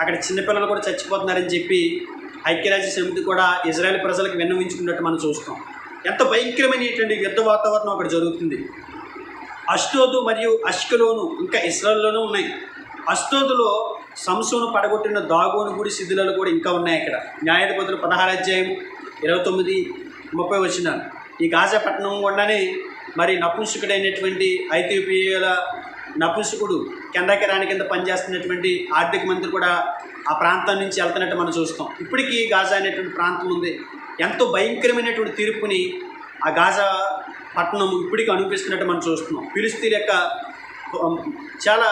అక్కడ చిన్నపిల్లలు కూడా చచ్చిపోతున్నారని చెప్పి ఐక్యరాజ్య సమితి కూడా ఇజ్రాయెల్ ప్రజలకు విన్నవించుకున్నట్టు మనం చూస్తాం. ఎంత భయంకరమైనటువంటి యుద్ధ వాతావరణం అక్కడ జరుగుతుంది. అష్డోదు మరియు అష్కెలోను ఇంకా ఇశ్రాయేల్లోనూ ఉన్నాయి. అష్డోదులో సంసోను పడగొట్టిన దాగోను గుడి శిథిలాలు కూడా ఇంకా ఉన్నాయి అక్కడ. న్యాయాధిపతులు 16వ అధ్యాయం 29, 30 వచనాలు. ఈ గాజా పట్టణం గుండానే మరి నపుంసకుడైనటువంటి ఐథియోపియాల నపుంసకుడు కెందాకి రాణి కింద పనిచేస్తున్నటువంటి ఆర్థిక మంత్రి కూడా ఆ ప్రాంతం నుంచి వెళ్తున్నట్టు మనం చూస్తాం. ఇప్పటికీ గాజా అనేటువంటి ప్రాంతం ఉంది. ఎంతో భయంకరమైనటువంటి తీర్పుని ఆ గాజా పట్టణం ఇప్పటికీ అనిపిస్తున్నట్టు మనం చూస్తున్నాం. ఫిలిస్తీన్ యొక్క చాలా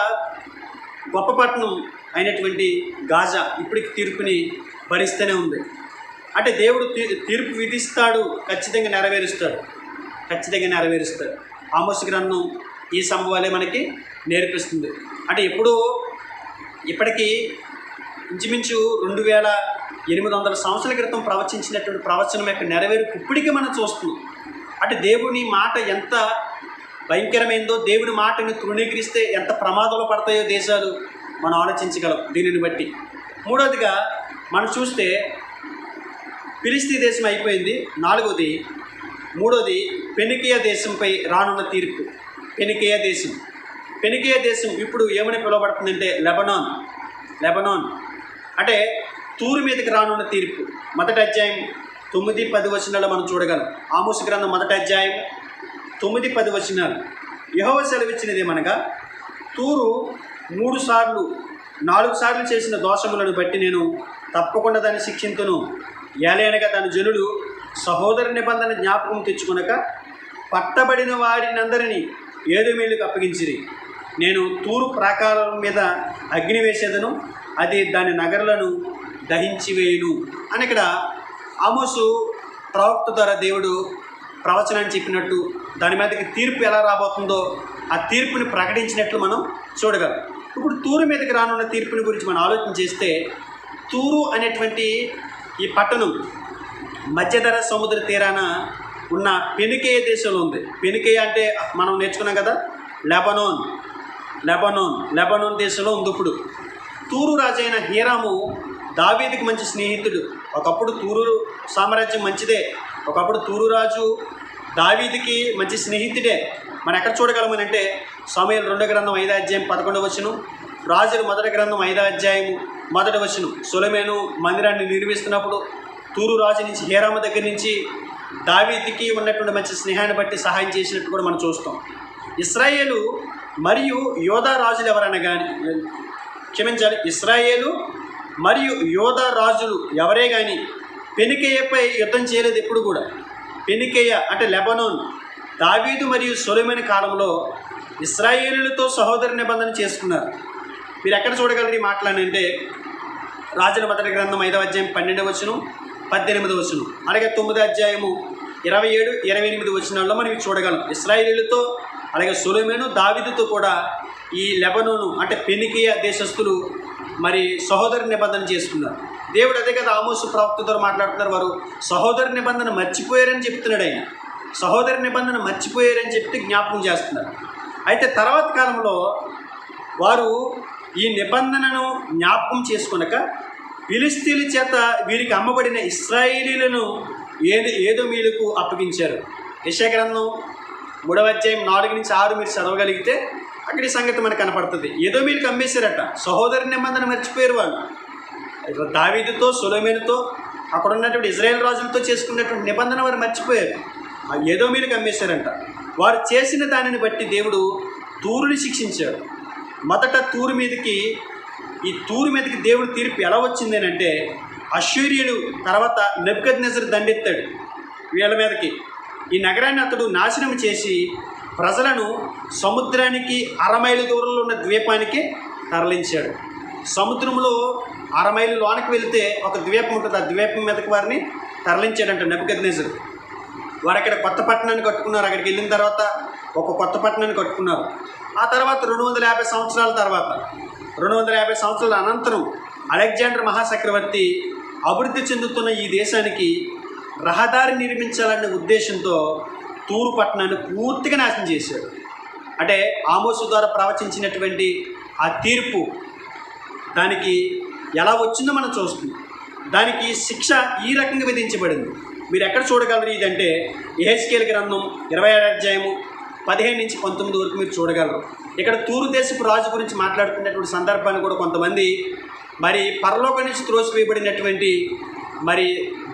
గొప్ప పట్టణం అయినటువంటి గాజా ఇప్పటికి తీర్పుని భరిస్తూనే ఉంది. అంటే దేవుడు తీర్పు విధిస్తాడు, ఖచ్చితంగా నెరవేరుస్తాడు. ఆమోసు గ్రంథం ఈ సంభవాలే మనకి నేర్పిస్తుంది. అంటే ఇప్పటికీ ఇంచుమించు 2800 సంవత్సరాల క్రితం ప్రవచించినటువంటి ప్రవచనం యొక్క నెరవేర్పు ఇప్పటికీ మనం చూస్తున్నాం. అంటే దేవుని మాట ఎంత భయంకరమైందో, దేవుని మాటని తృణీకరిస్తే ఎంత ప్రమాదంలో పడతాయో దేశాలు మనం ఆలోచించగలం దీనిని బట్టి. మూడవదిగా మనం చూస్తే ఫిలిస్తీ దేశం అయిపోయింది. మూడోది ఫెనికియా దేశంపై రానున్న తీర్పు. ఫెనికియా దేశం ఇప్పుడు ఏమని పిలువబడుతుందంటే లెబనాన్ అంటే తూరు మీదకి రానున్న తీర్పు. మొదటి అధ్యాయం 9-10 వచనాలు మనం చూడగలం. ఆమోసు గ్రంథం మొదటి అధ్యాయం 9-10 వచనాలు. యెహోవా సెలవిచ్చినదేమనగా, తూరు 4 సార్లు చేసిన దోషములను బట్టి నేను తప్పకుండా దాన్ని శిక్షింతును. ఏలైనగా దాని జనులు సహోదర నిబంధన జ్ఞాపకం తెచ్చుకొనక పట్టబడిన వారినందరినీ ఏదోమీయులకు అప్పగించిరి. నేను తూరు ప్రాకారం మీద అగ్ని వేసేదను, అది దాని నగరులను దహించి వేయును అని ఇక్కడ ఆమోసు ప్రవక్త ద్వారా దేవుడు ప్రవచనాన్ని చెప్పినట్టు, దాని మీదకి తీర్పు ఎలా రాబోతుందో ఆ తీర్పుని ప్రకటించినట్లు మనం చూడగలం. ఇప్పుడు తూరు మీదకి రానున్న తీర్పుని గురించి మనం ఆలోచన చేస్తే, తూరు అనేటువంటి ఈ పట్టణం మధ్యధరా సముద్ర తీరాన ఉన్న ఫెనికియా దేశంలో ఉంది. ఫెనికియా అంటే మనం నేర్చుకున్నాం కదా, లెబనాన్ దేశంలో ఉంది. ఇప్పుడు తూరు రాజైన హీరాము దావీదుకి మంచి స్నేహితుడు. ఒకప్పుడు తూరు సామ్రాజ్యం మంచిదే, ఒకప్పుడు తూరు రాజు దావీదుకి మంచి స్నేహితుడే. మనం ఎక్కడ చూడగలమని అంటే సమూయేలు 2వ గ్రంథం 5వ అధ్యాయం 11వ వచనం, రాజుల 1వ గ్రంథం 5వ అధ్యాయం 1వ వచనం. సొలొమోను మందిరాన్ని నిర్మిస్తున్నప్పుడు తూరు రాజు నుంచి, హీరాము దగ్గర నుంచి దావీదుకి ఉన్నటువంటి మంచి స్నేహాన్ని బట్టి సహాయం చేసినట్టు కూడా మనం చూస్తాం. ఇశ్రాయేలు మరియు యోధా రాజులు ఎవరైనా కానీ, ఇశ్రాయేలు మరియు యోధా రాజులు ఎవరే కానీ ఫెనికియాపై యుద్ధం చేయలేదు ఎప్పుడు కూడా. ఫెనికియా అంటే లెబనాన్ దావీదు మరియు సొలొమోను కాలంలో ఇశ్రాయేలులతో సహోదర నిబంధన చేసుకున్నారు. మీరు ఎక్కడ చూడగలరు ఈ మాటలనంటే రాజుల మొదటి గ్రంథం 5వ అధ్యాయం 12వ వచనం, 18వ వచనం, అలాగే 9వ అధ్యాయము 27-28 వచనాల్లో మనం చూడగలం. ఇశ్రాయేలులతో అలాగే సొలొమోను దావీదుతో కూడా ఈ లెబనాను అంటే ఫెనికియా దేశస్థులు మరి సహోదర నిబంధన చేసుకున్నారు. దేవుడు అదే కదా ఆమోసు ప్రవక్త ద్వారా మాట్లాడుతున్నారు. వారు సహోదర నిబంధన మర్చిపోయారని చెప్తున్నాడు. ఆయన సహోదర నిబంధన మర్చిపోయారని చెప్పి జ్ఞాపకం చేస్తున్నారు. అయితే తర్వాత కాలంలో వారు ఈ నిబంధనను జ్ఞాపకం చేసుకొనక ఫిలిష్తీయుల చేత వీరికి అమ్మబడిన ఇశ్రాయేలీలను ఏదోమీయులకు అప్పగించారు. యెషయా గ్రంథం 3వ అధ్యాయం 4-6 మీరు చదవగలిగితే అక్కడి సంగతి మనకు కనపడుతుంది. ఏదోమీయులకు అమ్మేశారట. సహోదర నిబంధన మర్చిపోయారు వాళ్ళు. దావీదుతో సొలొమోనుతో అక్కడ ఉన్నటువంటి ఇజ్రాయేల్ రాజులతో చేసుకున్నటువంటి నిబంధన వారు మర్చిపోయారు. ఆ ఏదోమీయులకు అమ్మేశారంట. వారు చేసిన దానిని బట్టి దేవుడు తూరుని శిక్షించాడు. మొదట ఈ తూరు మీదకి దేవుడు తీర్పు ఎలా వచ్చింది అంటే, అష్షూరీయులు తర్వాత నెబుకద్నెజరు దండెత్తాడు వీళ్ళ మీదకి. ఈ నగరాన్ని అతడు నాశనం చేసి ప్రజలను సముద్రానికి 6 మైళ్ళ దూరంలో ఉన్న ద్వీపానికి తరలించాడు. సముద్రంలో 6 మైళ్ళు లోనికి వెళితే ఒక ద్వీపం ఉంటుంది. ఆ ద్వీపం మీదకి వారిని తరలించాడంట నెబుకద్నెజరు. వారు అక్కడ కొత్త పట్టణాన్ని కట్టుకున్నారు. అక్కడికి వెళ్ళిన తర్వాత ఒక కొత్త పట్టణాన్ని కట్టుకున్నారు. ఆ తర్వాత 250 సంవత్సరాల తర్వాత 250 సంవత్సరాల అనంతరం అలెగ్జాండర్ మహాచక్రవర్తి అభివృద్ధి చెందుతున్న ఈ దేశానికి రహదారి నిర్మించాలనే ఉద్దేశంతో తూరు పట్టణాన్ని పూర్తిగా నాశనం చేశాడు. అంటే ఆమోసు ద్వారా ప్రవచించినటువంటి ఆ తీర్పు దానికి ఎలా వచ్చిందో మనం చూస్తున్నాం. దానికి శిక్ష ఈ రకంగా విధించబడింది. మీరు ఎక్కడ చూడగలరు ఇదంటే యెహెజ్కేలు గ్రంథం 27వ అధ్యాయము 15-19 వరకు మీరు చూడగలరు. ఇక్కడ తూరు దేశపు రాజు గురించి మాట్లాడుతున్నటువంటి సందర్భాన్ని కూడా కొంతమంది మరి పరలోకం నుంచి త్రోసివేయబడినటువంటి మరి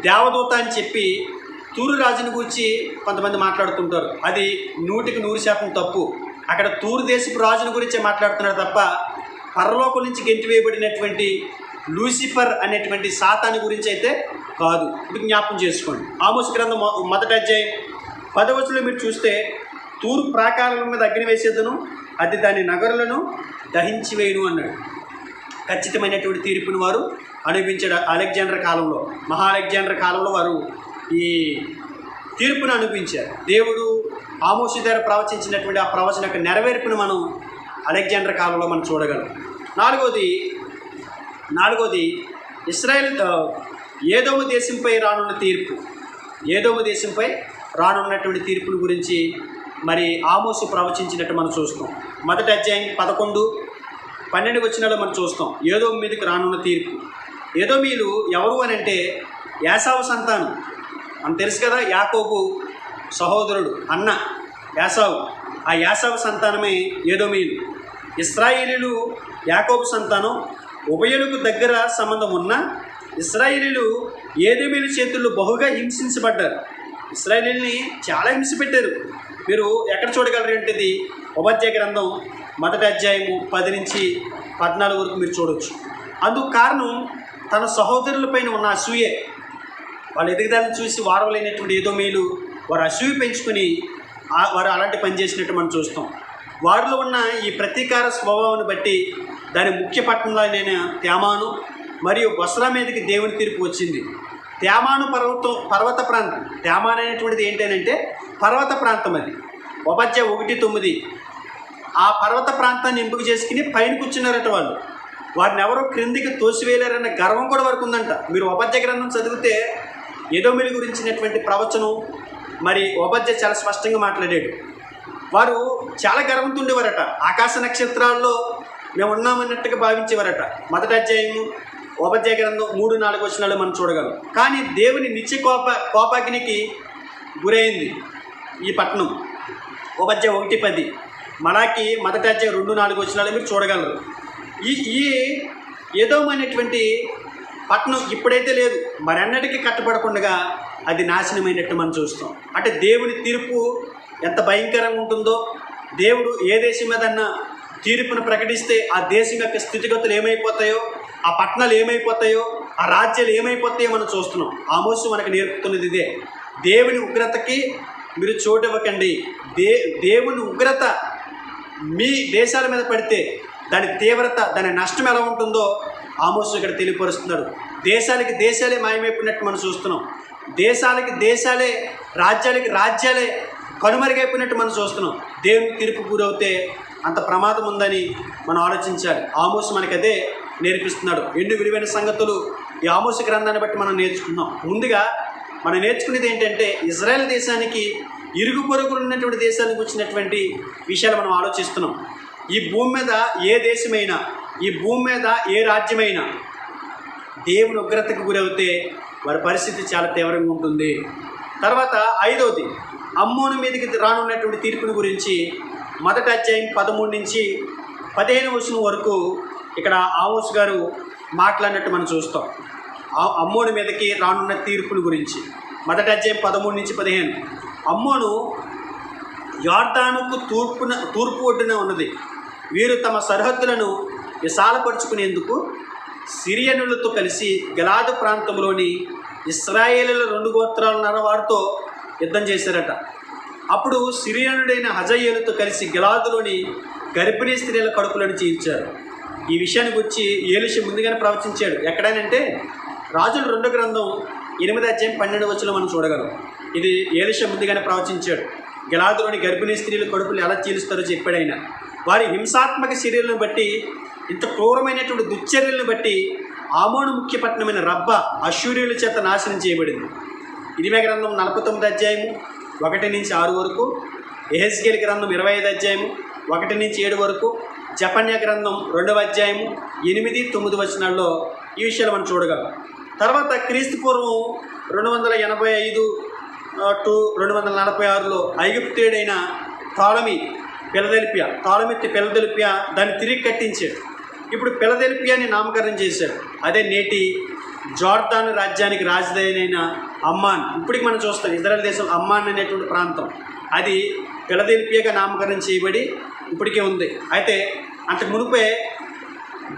దేవదూత అని చెప్పి తూరు రాజుని గురించి కొంతమంది మాట్లాడుతుంటారు. అది 100% తప్పు. అక్కడ తూరు దేశపు రాజుని గురించే మాట్లాడుతున్నారు తప్ప పరలోకం నుంచి గెంటివేయబడినటువంటి లూసిఫర్ అనేటువంటి సాతాను గురించి అయితే కాదు. ఇది జ్ఞాపకం చేసుకోండి. ఆమోసు గ్రంథం మొదటి అధ్యాయం 10వ వచనంలో మీరు చూస్తే, తూరు ప్రాకారం మీద అగ్ని వేసేదను, అది దాని నగరులను దహించి వేయును అన్నాడు. ఖచ్చితమైనటువంటి తీర్పును వారు అనుభవించాడు. అలెగ్జాండర్ కాలంలో, మహా అలెగ్జాండర్ కాలంలో వారు ఈ తీర్పును అనుభవించారు. దేవుడు ఆమోసు ద్వారా ప్రవచించినటువంటి ఆ ప్రవచన యొక్క నెరవేర్పును మనం అలెగ్జాండర్ కాలంలో మనం చూడగలం. నాలుగోది ఇశ్రాయేల్ ఏదోము దేశంపై రానున్న తీర్పు. ఏదోము దేశంపై రానున్నటువంటి తీర్పుల గురించి మరి ఆమోసు ప్రవచించినట్టు మనం చూస్తాం. మొదటి అధ్యాయం 11-12 వచనాల్లో మనం చూస్తాం ఏదోము మీదకి రానున్న తీర్పు. ఏదోమీయులు ఎవరు అని అంటే యాసావు సంతానం. మనకు తెలుసు కదా, యాకోబు సహోదరుడు అన్న యాసావు. ఆ యాసావు సంతానమే ఏదోమీయులు. ఇశ్రాయేలీలు యాకోబు సంతానం. ఉభయులకు దగ్గర సంబంధం ఉన్న ఇశ్రాయేలీలు ఏదోమీయుల చేతుల్లో బహుగా హింసించబడ్డారు. ఇశ్రాయేలీల్ని చాలా హింస పెట్టారు. మీరు ఎక్కడ చూడగలరు ఏంటిది? ఉపధ్యాయ గ్రంథం మొదటి అధ్యాయము 10-14 వరకు మీరు చూడవచ్చు. అందుకు కారణం తన సహోదరులపైన ఉన్న అసూయే. వాళ్ళ ఎదుగుదలను చూసి వారవలేనటువంటి ఏదోమీయులు వారు అసూయ పెంచుకొని వారు అలాంటి పని చేసినట్టు మనం చూస్తాం. వారిలో ఉన్న ఈ ప్రతీకార స్వభావాన్ని బట్టి దాని ముఖ్య పట్టణంలోనైన తేమాను మరియు బొస్రా మీదకి దేవుని తీర్పు వచ్చింది. తేమాను పర్వత ప్రాంతం. తేమాను అనేటువంటిది ఏంటంటే పర్వత ప్రాంతం. అది ఉపధ్యాయ 1:9. ఆ పర్వత ప్రాంతాన్ని ఎంపిక చేసుకుని పైన కూర్చున్నారట వాళ్ళు. వారిని ఎవరో క్రిందికి తోసివేయలేరన్న గర్వం కూడా వరకు ఉందంట. మీరు ఉపధ్యాయ గ్రంథం చదివితే ఏదోమీయుల గురించినటువంటి ప్రవచనం మరి ఉపధ్యాయ చాలా స్పష్టంగా మాట్లాడాడు. వారు చాలా గర్వంతో ఉండేవారట. ఆకాశ నక్షత్రాల్లో మేము ఉన్నామన్నట్టుగా భావించేవారట. మొదటి అధ్యాయము ఉపధ్యాయ గ్రంథం 3-4 వచనాలు మనం చూడగలం. కానీ దేవుని నిత్య కోపాగ్నికి గురైంది ఈ పట్టణం. ఉపధ్యాయ 1:10. మలాకి మొదటి అధ్యాయం 2-4 వచనాలు మీరు చూడగలరు. ఈ ఏదోము అనేటువంటి పట్టణం ఇప్పుడైతే లేదు, మరన్నటికీ కట్టబడకుండా అది నాశనమైనట్టు మనం చూస్తాం. అంటే దేవుని తీర్పు ఎంత భయంకరంగా ఉంటుందో, దేవుడు ఏ దేశం మీదన్నా తీర్పును ప్రకటిస్తే ఆ దేశం యొక్క స్థితిగతులు ఏమైపోతాయో, ఆ పట్టణాలు ఏమైపోతాయో, ఆ రాజ్యాలు ఏమైపోతాయో మనం చూస్తున్నాం. ఆమోసు మనకు నేర్పుతున్నది ఇదే. దేవుని ఉగ్రతకి మీరు చోటు ఇవ్వకండి. దేవుని ఉగ్రత మీ దేశాల మీద పడితే దాని తీవ్రత, దాని నష్టం ఎలా ఉంటుందో ఆమోసు ఇక్కడ తెలియపరుస్తున్నాడు. దేశాలకి దేశాలే మాయమైపోయినట్టు మనం చూస్తున్నాం. దేశాలకి దేశాలే, రాజ్యాలకి రాజ్యాలే కనుమరుగైపోయినట్టు మనం చూస్తున్నాం. దేవుని తీర్పు గురవుతే అంత ప్రమాదం ఉందని మనం ఆలోచించాలి. ఆమోసు మనకి అదే నేర్పిస్తున్నాడు. ఎన్ని విలువైన సంగతులు ఈ ఆమోసు గ్రంథాన్ని బట్టి మనం నేర్చుకున్నాం. ముందుగా మనం నేర్చుకునేది ఏంటంటే ఇజ్రాయెల్ దేశానికి ఇరుగు పొరుగులు ఉన్నటువంటి దేశాలకు వచ్చినటువంటి విషయాలు మనం ఆలోచిస్తున్నాం. ఈ భూమి మీద ఏ దేశమైనా, ఈ భూమి మీద ఏ రాజ్యమైనా దేవుని ఉగ్రతకు గురవుతే వారి పరిస్థితి చాలా తీవ్రంగా ఉంటుంది. తర్వాత 5వది అమ్మోను మీదకి రానున్నటువంటి తీర్పుని గురించి మొదటి అధ్యాయం 13-15 వచనం వరకు ఇక్కడ ఆమోసు గారు మాట్లాడినట్టు మనం చూస్తాం. అమ్మోను మీదకి రానున్న తీర్పుల గురించి మొదటి అధ్యాయం 13-15. అమ్మోను యొర్దానుకు తూర్పు ఒడ్డున ఉన్నది. వీరు తమ సరిహద్దులను విశాలపరుచుకునేందుకు సిరియనులతో కలిసి గలాదు ప్రాంతంలోని ఇశ్రాయేలుల 2 గోత్రాలున్నర వారితో యుద్ధం చేశారట. అప్పుడు సిరియనుడైన హజయేలుతో కలిసి గలాదులోని గర్భిణీ స్త్రీల కడుపులను చీల్చారు. ఈ విషయాన్ని గురించి ఏలీషా ముందుగానే ప్రవచించాడు. ఎక్కడనంటే రాజుల 2 గ్రంథం 8 అధ్యాయం 12 వచనం మనం చూడగలం. ఇది ఏలీషా ముందుగానే ప్రవచించాడు. గలాదులోని గర్భిణీ స్త్రీల కడుపులు ఎలా చీలుస్తారో చెప్పాడైనా. వారి హింసాత్మక చర్యలను బట్టి, ఇంత క్రూరమైనటువంటి దుశ్చర్యలను బట్టి ఆమోను ముఖ్య పట్టణమైన రబ్బా అశ్షూరీయుల చేత నాశనం చేయబడింది. ఇరిమియా గ్రంథం 49 అధ్యాయము 1-6 వరకు, యెహెజ్కేలు గ్రంథం 25 అధ్యాయము 1-7 వరకు, జెఫన్యా గ్రంథం 2వ అధ్యాయము 8-9 వచనాల్లో ఈ విషయాలు మనం చూడగలం. తర్వాత క్రీస్తు పూర్వం 285 to 246లో ఐగుప్తీయుడైన టాలమీ ఫిలదెల్ఫియా దాన్ని తిరిగి కట్టించాడు. ఇప్పుడు ఫిలదెల్ఫియాని నామకరణం చేశాడు. అదే నేటి జోర్దాను రాజ్యానికి రాజధాని అయిన అమ్మాన్. ఇప్పటికి మనం చూస్తాం ఇజ్రాయెల్ దేశం అమ్మాన్ అనేటువంటి ప్రాంతం, అది ఫిలదెల్ఫియాగా నామకరణం చేయబడి ఇప్పటికే ఉంది. అయితే అంతకు మునుపే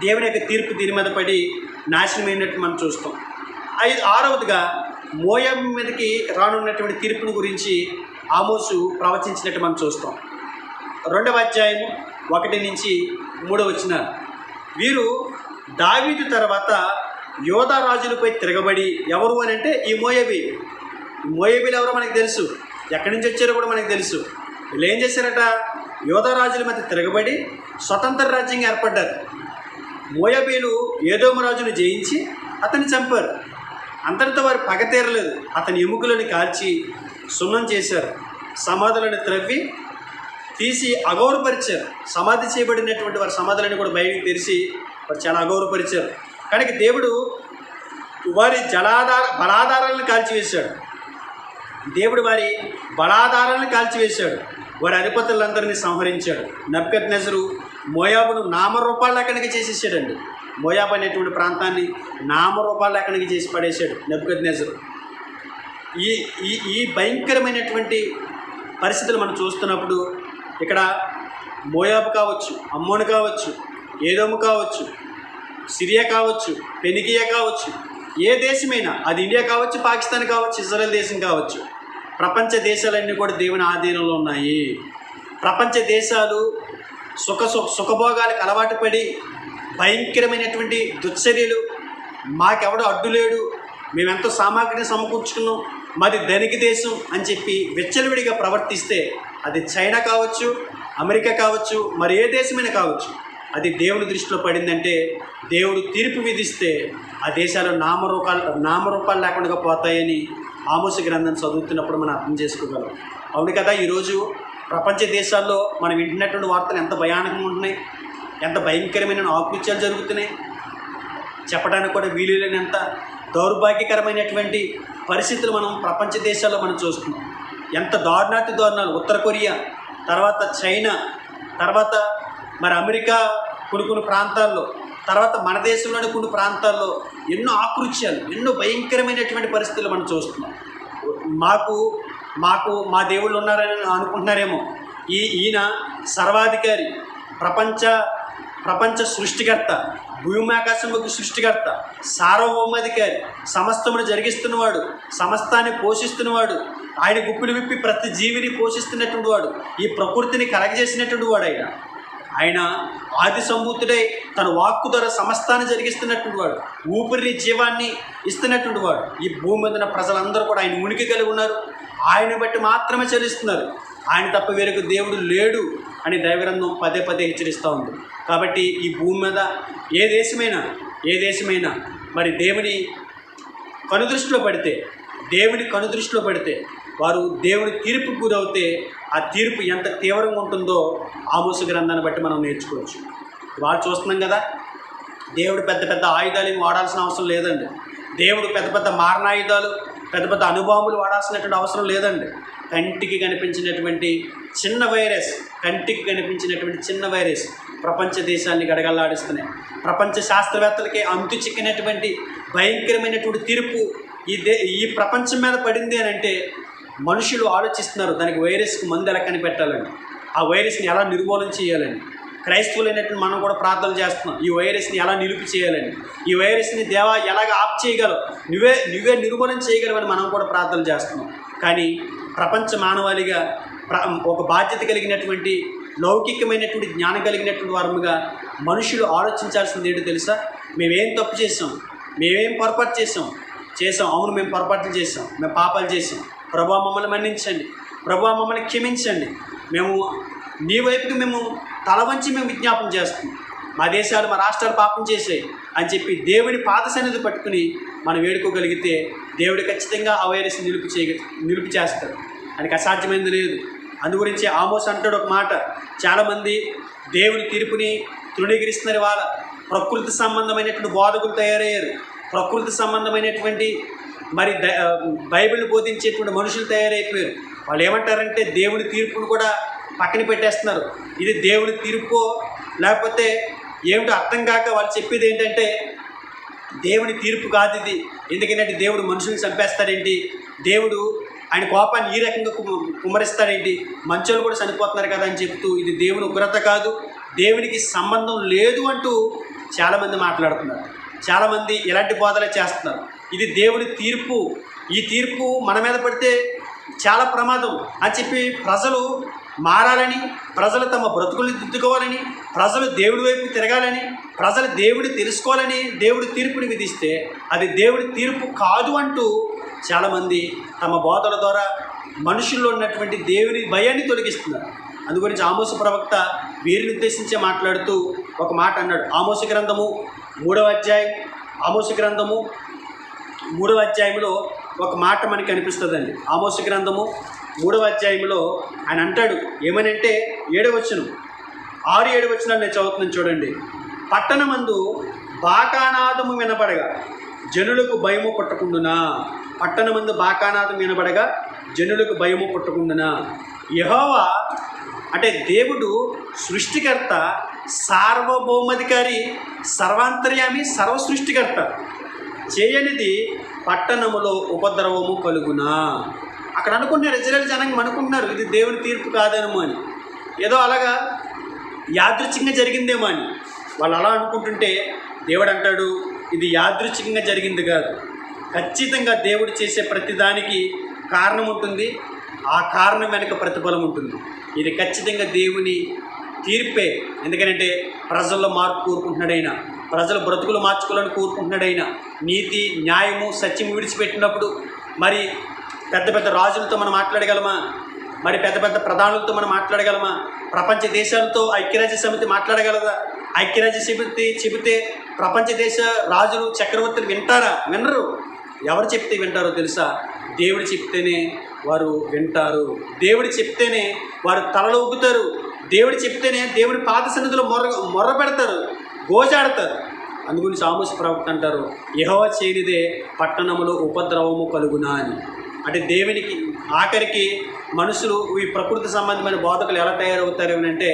దేవుని యొక్క తీర్పు దీని మీద పడి నాశనమైనట్టు మనం చూస్తాం. 6వదిగా మోయాబు మీదకి రానున్నటువంటి తీర్పుని గురించి ఆమోసు ప్రవచించినట్టు మనం చూస్తాం. 2వ అధ్యాయం 1-3 వచనాలు. వీరు దావీదు తర్వాత యోధా రాజులపై తిరగబడి, ఎవరు అని అంటే ఈ మోయాబీలు ఎవరో మనకు తెలుసు, ఎక్కడి నుంచి వచ్చారో కూడా మనకు తెలుసు. వీళ్ళు ఏం చేశారట? యోధా రాజుల మధ్య తిరగబడి స్వతంత్ర రాజ్యంగా ఏర్పడ్డారు. మోయాబీలు ఏదోము రాజును జయించి అతన్ని చంపారు. అంతటితో వారు పగ తీరలేదు. అతని ఎముకలను కాల్చి సున్నం చేశారు, సమాధులను త్రవ్వి తీసి అగౌరవపరిచారు. సమాధి చేయబడినటువంటి వారి సమాధులను కూడా బయటికి తెరిచి వారు చాలా అగౌరవపరిచారు. కనుక దేవుడు వారి బలాధారాలను కాల్చివేశాడు. దేవుడు వారి బలాధారాలను కాల్చివేశాడు. వారి అధిపతులందరినీ సంహరించాడు. నెబుకద్నెజరు మోయాబును నామరూపాల లేఖనికి చేసేసాడండి. మోయాబు అనేటువంటి ప్రాంతాన్ని నామరూపాల లేఖనికి చేసి పడేశాడు నెబుకద్నెజరు. ఈ ఈ ఈ భయంకరమైనటువంటి పరిస్థితులు మనం చూస్తున్నప్పుడు ఇక్కడ మోయాబు కావచ్చు, అమ్మోను కావచ్చు, ఏదోము కావచ్చు, సిరియా కావచ్చు, ఫెనికియా కావచ్చు, ఏ దేశమైనా, అది ఇండియా కావచ్చు, పాకిస్తాన్ కావచ్చు, ఇజ్రాయెల్ దేశం కావచ్చు, ప్రపంచ దేశాలన్నీ కూడా దేవుని ఆధీనంలో ఉన్నాయి. ప్రపంచ దేశాలు సుఖభోగాలకు అలవాటు పడి భయంకరమైనటువంటి దుశ్చర్యలు, మాకెవడో అడ్డు లేడు, మేమెంతో సామాగ్రిని సమకూర్చుకున్నాం, మాది ధనిక దేశం అని చెప్పి విచ్చలవిడిగా ప్రవర్తిస్తే అది చైనా కావచ్చు, అమెరికా కావచ్చు, మరి ఏ దేశమైనా కావచ్చు, అది దేవుని దృష్టిలో పడిందంటే దేవుడు తీర్పు విధిస్తే ఆ దేశాలు నామరూపాలు లేకుండా పోతాయని ఆమోసు గ్రంథం చదువుతున్నప్పుడు మనం అర్థం చేసుకోగలం. అవును కదా, ఈరోజు ప్రపంచ దేశాల్లో మనం వింటున్నటువంటి వార్తలు ఎంత భయానకంగా ఉంటున్నాయి, ఎంత భయంకరమైన ఆకృత్యాలు జరుగుతున్నాయి, చెప్పడానికి కూడా వీలు లేనంత దౌర్భాగ్యకరమైనటువంటి పరిస్థితులు మనం ప్రపంచ దేశాల్లో మనం చూస్తున్నాం. ఎంత దారుణాతి దారుణాలు, ఉత్తర కొరియా, తర్వాత చైనా, తర్వాత మరి అమెరికా కొన్ని ప్రాంతాల్లో, తర్వాత మన దేశంలోని కొన్ని ప్రాంతాల్లో ఎన్నో ఆకృత్యాలు, ఎన్నో భయంకరమైనటువంటి పరిస్థితులు మనం చూస్తున్నాం. మాకు మా దేవుళ్ళు ఉన్నారని అనుకుంటున్నారేమో. ఈయన సర్వాధికారి, ప్రపంచ సృష్టికర్త, భూమి ఆకాశముకు సృష్టికర్త, సార్వభౌమాధికారి, సమస్తమును జరిగిస్తున్నవాడు, సమస్తాన్ని పోషిస్తున్నవాడు, ఆయన గుప్పిలు విప్పి ప్రతి జీవిని పోషిస్తున్నటువంటి వాడు, ఈ ప్రకృతిని కలగజేసినటువంటి వాడు. ఆయన ఆది సంభూతుడై తన వాక్కు ద్వారా సమస్తాన్ని జరిగిస్తున్నటువంటి వాడు, ఊపిరిని జీవాన్ని ఇస్తున్నటువంటి వాడు. ఈ భూమి మీద ఉన్న ప్రజలందరూ కూడా ఆయన ఉనికి కలిగి ఉన్నారు, ఆయన బట్టి మాత్రమే చలిస్తున్నారు. ఆయన తప్ప వేరొక దేవుడు లేడు అని దైవగ్రంథం పదే పదే హెచ్చరిస్తూ ఉంది. కాబట్టి ఈ భూమి మీద ఏ దేశమైనా మరి దేవుని కనుదృష్టిలో పడితే వారు దేవుని తీర్పుకు గురవుతే ఆ తీర్పు ఎంత తీవ్రంగా ఉంటుందో ఆమోసు గ్రంథాన్ని బట్టి మనం నేర్చుకోవచ్చు. వాళ్ళు చూస్తున్నాం కదా, దేవుడు పెద్ద పెద్ద ఆయుధాలు ఏమి వాడాల్సిన అవసరం లేదండి. దేవుడు పెద్ద పెద్ద మారణాయుధాలు, పెద్ద పెద్ద అణుబాంబులు వాడాల్సినటువంటి అవసరం లేదండి. కంటికి కనిపించినటువంటి చిన్న వైరస్ ప్రపంచ దేశాన్ని గడగల్లాడిస్తున్నాయి. ప్రపంచ శాస్త్రవేత్తలకి అంతు చిక్కినటువంటి భయంకరమైనటువంటి తీర్పు ఈ ప్రపంచం మీద పడింది అని అంటే మనుషులు ఆలోచిస్తున్నారు, దానికి వైరస్కి మందు ఎలా కనిపెట్టాలని, ఆ వైరస్ని ఎలా నిర్మూలన చేయాలని. క్రైస్తవులైనటువంటి మనం కూడా ప్రార్థనలు చేస్తున్నాం, ఈ వైరస్ని ఎలా నిలుపు చేయాలని, ఈ వైరస్ని దేవా ఎలాగ ఆప్ చేయగలవు, నువ్వే నిర్మూలన చేయగలవని మనం కూడా ప్రార్థనలు చేస్తున్నాం. కానీ ప్రపంచ మానవాళిగా ఒక బాధ్యత కలిగినటువంటి లౌకికమైనటువంటి జ్ఞానం కలిగినటువంటి వారముగా మనుషులు ఆలోచించాల్సింది ఏంటో తెలుసా? మేమేం తప్పు చేసాం, మేమేం పొరపాటు చేసాం, అవును మేము పొరపాట్లు చేసాం, మేము పాపాలు చేసాం, ప్రభువా మమ్మల్ని మన్నించండి, ప్రభువా మమ్మల్ని క్షమించండి, మేము నీ వైపుకి మేము తల వంచి మేము విజ్ఞాపన చేస్తాం, మా దేశాలు మా రాష్ట్రాలు పాపం చేసాయి అని చెప్పి దేవుడి పాద సన్నిధి పట్టుకుని మనం వేడుకోగలిగితే దేవుడు ఖచ్చితంగా ఆ వైరస్ నిలుపు చేస్తాడు. ఆయనకి అసాధ్యమైనది లేదు. అందు గురించి ఆమోస్ అంటాడు ఒక మాట, చాలామంది దేవుని తీర్పుని తృణీకరిస్తున్నారు. వాళ్ళ ప్రకృతి సంబంధమైనటువంటి బోధకులు తయారయ్యారు, ప్రకృతి సంబంధమైనటువంటి మరి బైబిల్ బోధించేటువంటి మనుషులు తయారైపోయారు. వాళ్ళు ఏమంటారంటే దేవుని తీర్పును కూడా పక్కన పెట్టేస్తున్నారు. ఇది దేవుని తీర్పు లేకపోతే ఏమిటో అర్థం కాక వాళ్ళు చెప్పేది ఏంటంటే దేవుని తీర్పు కాదు ఇది, ఎందుకంటే దేవుడు మనుషుల్ని చంపేస్తాడేంటి, దేవుడు ఆయన కోపాన్ని ఈ రకంగా కుమ్మరిస్తాడేంటి, మంచోళ్ళు కూడా చనిపోతున్నారు కదా అని చెప్తూ ఇది దేవుని ఉగ్రత కాదు, దేవునికి సంబంధం లేదు అంటూ చాలామంది మాట్లాడుతున్నారు. చాలామంది ఇలాంటి బోధలే చేస్తున్నారు. ఇది దేవుని తీర్పు, ఈ తీర్పు మన మీద పడితే చాలా ప్రమాదం అని చెప్పి ప్రజలు మారాలని, ప్రజలు తమ బ్రతుకుల్ని దిద్దుకోవాలని, ప్రజలు దేవుడి వైపు తిరగాలని, ప్రజలు దేవుడి తెలుసుకోవాలని దేవుడి తీర్పుని విధిస్తే అది దేవుడి తీర్పు కాదు అంటూ చాలామంది తమ బోధల ద్వారా మనుషుల్లో ఉన్నటువంటి దేవుని భయాన్ని తొలగిస్తున్నారు. అందుగురించి ఆమోసు ప్రవక్త వీరిని ఉద్దేశించే మాట్లాడుతూ ఒక మాట అన్నాడు. ఆమోసు గ్రంథము 3వ అధ్యాయంలో ఒక మాట మనకి కనిపిస్తుందండి. ఆమోసు గ్రంథము 3వ అధ్యాయంలో ఆయన అంటాడు ఏమనంటే 7వ వచనం 6-7 వచనాలు నేను చదువుతున్నాను చూడండి. పట్టణమందు బాకానాదము వినబడగా జనులకు భయము పుట్టకుండునా. పట్టణమందు బాకానాదం వినబడగా జనులకు భయము పుట్టకుండునా. యెహోవా అంటే దేవుడు సృష్టికర్త, సార్వభౌమాధికారి, సర్వాంతర్యామి, సర్వ సృష్టికర్త. చేయనిది పట్టణములో ఉపద్రవము కలుగునా. అక్కడ అనుకుంటున్నారు ఇజ్రాయేల్ జనాంగం అనుకుంటున్నారు ఇది దేవుని తీర్పు కాదేమో అని, ఏదో అలాగా యాదృచ్ఛికంగా జరిగిందేమో అని వాళ్ళు అలా అనుకుంటుంటే దేవుడు అంటాడు ఇది యాదృచ్ఛికంగా జరిగింది కాదు. ఖచ్చితంగా దేవుడు చేసే ప్రతిదానికి కారణం ఉంటుంది, ఆ కారణం వెనుక ప్రతిఫలం ఉంటుంది. ఇది ఖచ్చితంగా దేవుని తీర్పే. ఎందుకంటే ప్రజల్లో మార్పు కోరుకుంటున్నాడైనా, ప్రజల బ్రతుకులు మార్చుకోవాలని కోరుకుంటున్నాడైనా. నీతి, న్యాయము, సత్యం విడిచిపెట్టినప్పుడు మరి పెద్ద పెద్ద రాజులతో మనం మాట్లాడగలమా? మరి పెద్ద పెద్ద ప్రధానులతో మనం మాట్లాడగలమా? ప్రపంచ దేశాలతో ఐక్యరాజ్య సమితి మాట్లాడగలదా? ఐక్యరాజ్య సమితి చెబితే ప్రపంచ దేశ రాజులు, చక్రవర్తులు వింటారా? వినరు. ఎవరు చెప్తే వింటారో తెలుసా? దేవుడు చెప్తేనే వారు వింటారు. దేవుడు చెప్తేనే వారు తలలు ఊపుతారు. దేవుడు చెప్తేనే దేవుడి పాద సన్నిధిలో మొర్ర పెడతారు, గోజాడతారు. అందుగురించి ఆమోసు ప్రవక్త అంటారు యెహోవా చేయనిదే పట్టణములో ఉపద్రవము కలుగునా అని. అంటే దేవునికి ఆఖరికి మనుషులు ఈ ప్రకృతి సంబంధమైన బోధకులు ఎలా తయారవుతారు అంటే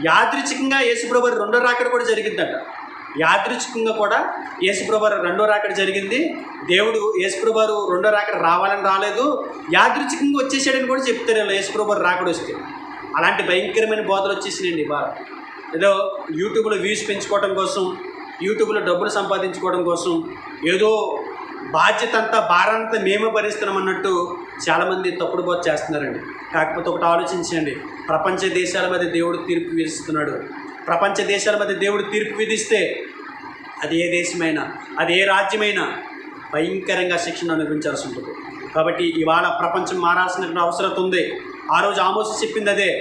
యాదృచ్ఛికంగా యేసుప్రభు రెండో రాకడ కూడా జరిగిందట. యాదృచ్ఛికంగా కూడా యేసుప్రభు రెండో రాకడ జరిగింది. దేవుడు యేసుప్రభు రెండో రాకడ రావాలని రాలేదు, యాదృచ్ఛికంగా వచ్చేసాడని కూడా చెప్తారు యేసుప్రభు రాకడ వస్తే. అలాంటి భయంకరమైన బోధలు వచ్చేసినాయండి బాగా. ఏదో యూట్యూబ్లో వ్యూస్ పెంచుకోవడం కోసం, యూట్యూబ్లో డబ్బులు సంపాదించుకోవడం కోసం ఏదో బాధ్యత అంతా భారాంతా మేమే భరిస్తున్నాం అన్నట్టు చాలామంది తప్పుడు బోధ చేస్తున్నారండి. కాకపోతే ఒకటి ఆలోచించండి, ప్రపంచ దేశాల మీద దేవుడు తీర్పు విధిస్తున్నాడు. ప్రపంచ దేశాల మీద దేవుడు తీర్పు విధిస్తే అది ఏ దేశమైనా, అది ఏ రాజ్యమైనా భయంకరంగా శిక్షణ అనుభవించాల్సి ఉంటుంది. కాబట్టి ఇవాళ ప్రపంచం మారాల్సిన అవసరం ఉంది. ఆ రోజు ఆమోసు చెప్పింది అదే.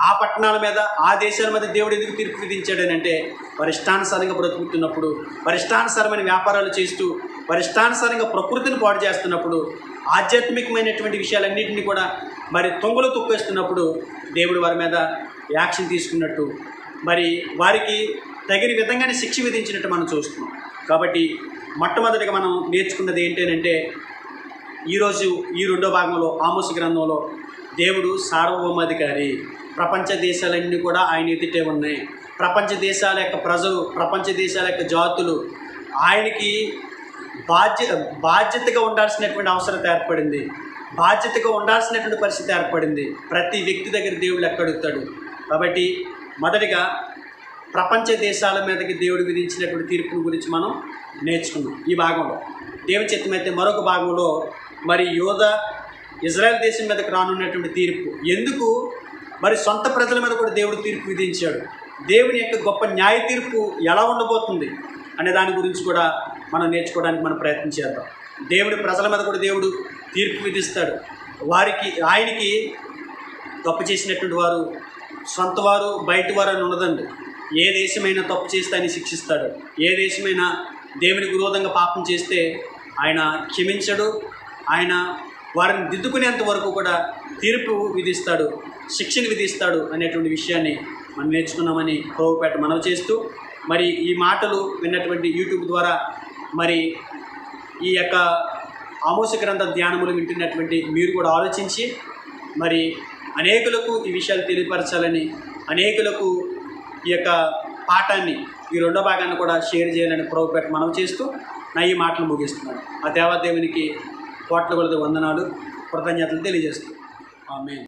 ఆ పట్టణాల మీద, ఆ దేశాల మీద దేవుడు ఎందుకు తీర్పు విధించాడని అంటే వారి ఇష్టానుసారంగా బ్రతుకుతున్నప్పుడు, వారి ఇష్టానుసారమైన వ్యాపారాలు చేస్తూ, వారి ఇష్టానుసారంగా ప్రకృతిని పాడు చేస్తున్నప్పుడు, ఆధ్యాత్మికమైనటువంటి విషయాలన్నింటినీ కూడా మరి తొంగలు తొక్కేస్తున్నప్పుడు దేవుడు వారి మీద యాక్షన్ తీసుకున్నట్టు, మరి వారికి తగిన విధంగానే శిక్ష విధించినట్టు మనం చూస్తున్నాం. కాబట్టి మొట్టమొదటిగా మనం నేర్చుకున్నది ఏంటంటే ఈరోజు ఈ రెండో భాగంలో ఆమోసు గ్రంథంలో దేవుడు సార్వభౌమాధికారి. ప్రపంచ దేశాలన్నీ కూడా ఆయన ఎదుటే ఉన్నాయి. ప్రపంచ దేశాల యొక్క ప్రజలు, ప్రపంచ దేశాల యొక్క జాతులు ఆయనకి బాధ్యతగా ఉండాల్సినటువంటి అవసరం ఏర్పడింది, బాధ్యతగా ఉండాల్సినటువంటి పరిస్థితి ఏర్పడింది. ప్రతి వ్యక్తి దగ్గర దేవుడు లెక్క అడుగుతాడు. కాబట్టి మొదటిగా ప్రపంచ దేశాల మీదకి దేవుడు విధించినటువంటి తీర్పుల గురించి మనం నేర్చుకున్నాం ఈ భాగంలో. దేవుని చిత్తమైతే మరొక భాగంలో మరి యోధా ఇజ్రాయెల్ దేశం మీదకి రానున్నటువంటి తీర్పు ఎందుకు, మరి సొంత ప్రజల మీద కూడా దేవుడు తీర్పు విధించాడు, దేవుని యొక్క గొప్ప న్యాయ తీర్పు ఎలా ఉండబోతుంది అనే దాని గురించి కూడా మనం నేర్చుకోవడానికి మనం ప్రయత్నం చేద్దాం. దేవుడి ప్రజల మీద కూడా దేవుడు తీర్పు విధిస్తాడు. వారికి ఆయనకి తప్పు చేసినటువంటి వారు సొంత వారు బయట వారు అని ఉండదండి. ఏ దేశమైనా తప్పు చేస్తే ఆయన శిక్షిస్తాడు. ఏ దేశమైనా దేవునికి విరోధంగా పాపం చేస్తే ఆయన క్షమించడు. ఆయన వారిని దిద్దుకునేంత వరకు కూడా తీర్పు విధిస్తాడు, శిక్షను విధిస్తాడు అనేటువంటి విషయాన్ని మనం నేర్చుకున్నామని ప్రభుపేట మనవి చేస్తూ, మరి ఈ మాటలు విన్నటువంటి యూట్యూబ్ ద్వారా మరి ఈ యొక్క ఆమోసు గ్రంథ ధ్యానములు వింటున్నటువంటి మీరు కూడా ఆలోచించి మరి అనేకులకు ఈ విషయాలు తెలియపరచాలని, అనేకులకు ఈ యొక్క పాఠాన్ని, ఈ రెండో భాగాన్ని కూడా షేర్ చేయాలని ప్రభుపేట మనవి చేస్తూ నా ఈ మాటలు ముగిస్తున్నాను. ఆ దేవాదేవునికి కోట్ల కొలది వందనాలు, కృతజ్ఞతలు తెలియజేస్తూ ఆమేన్.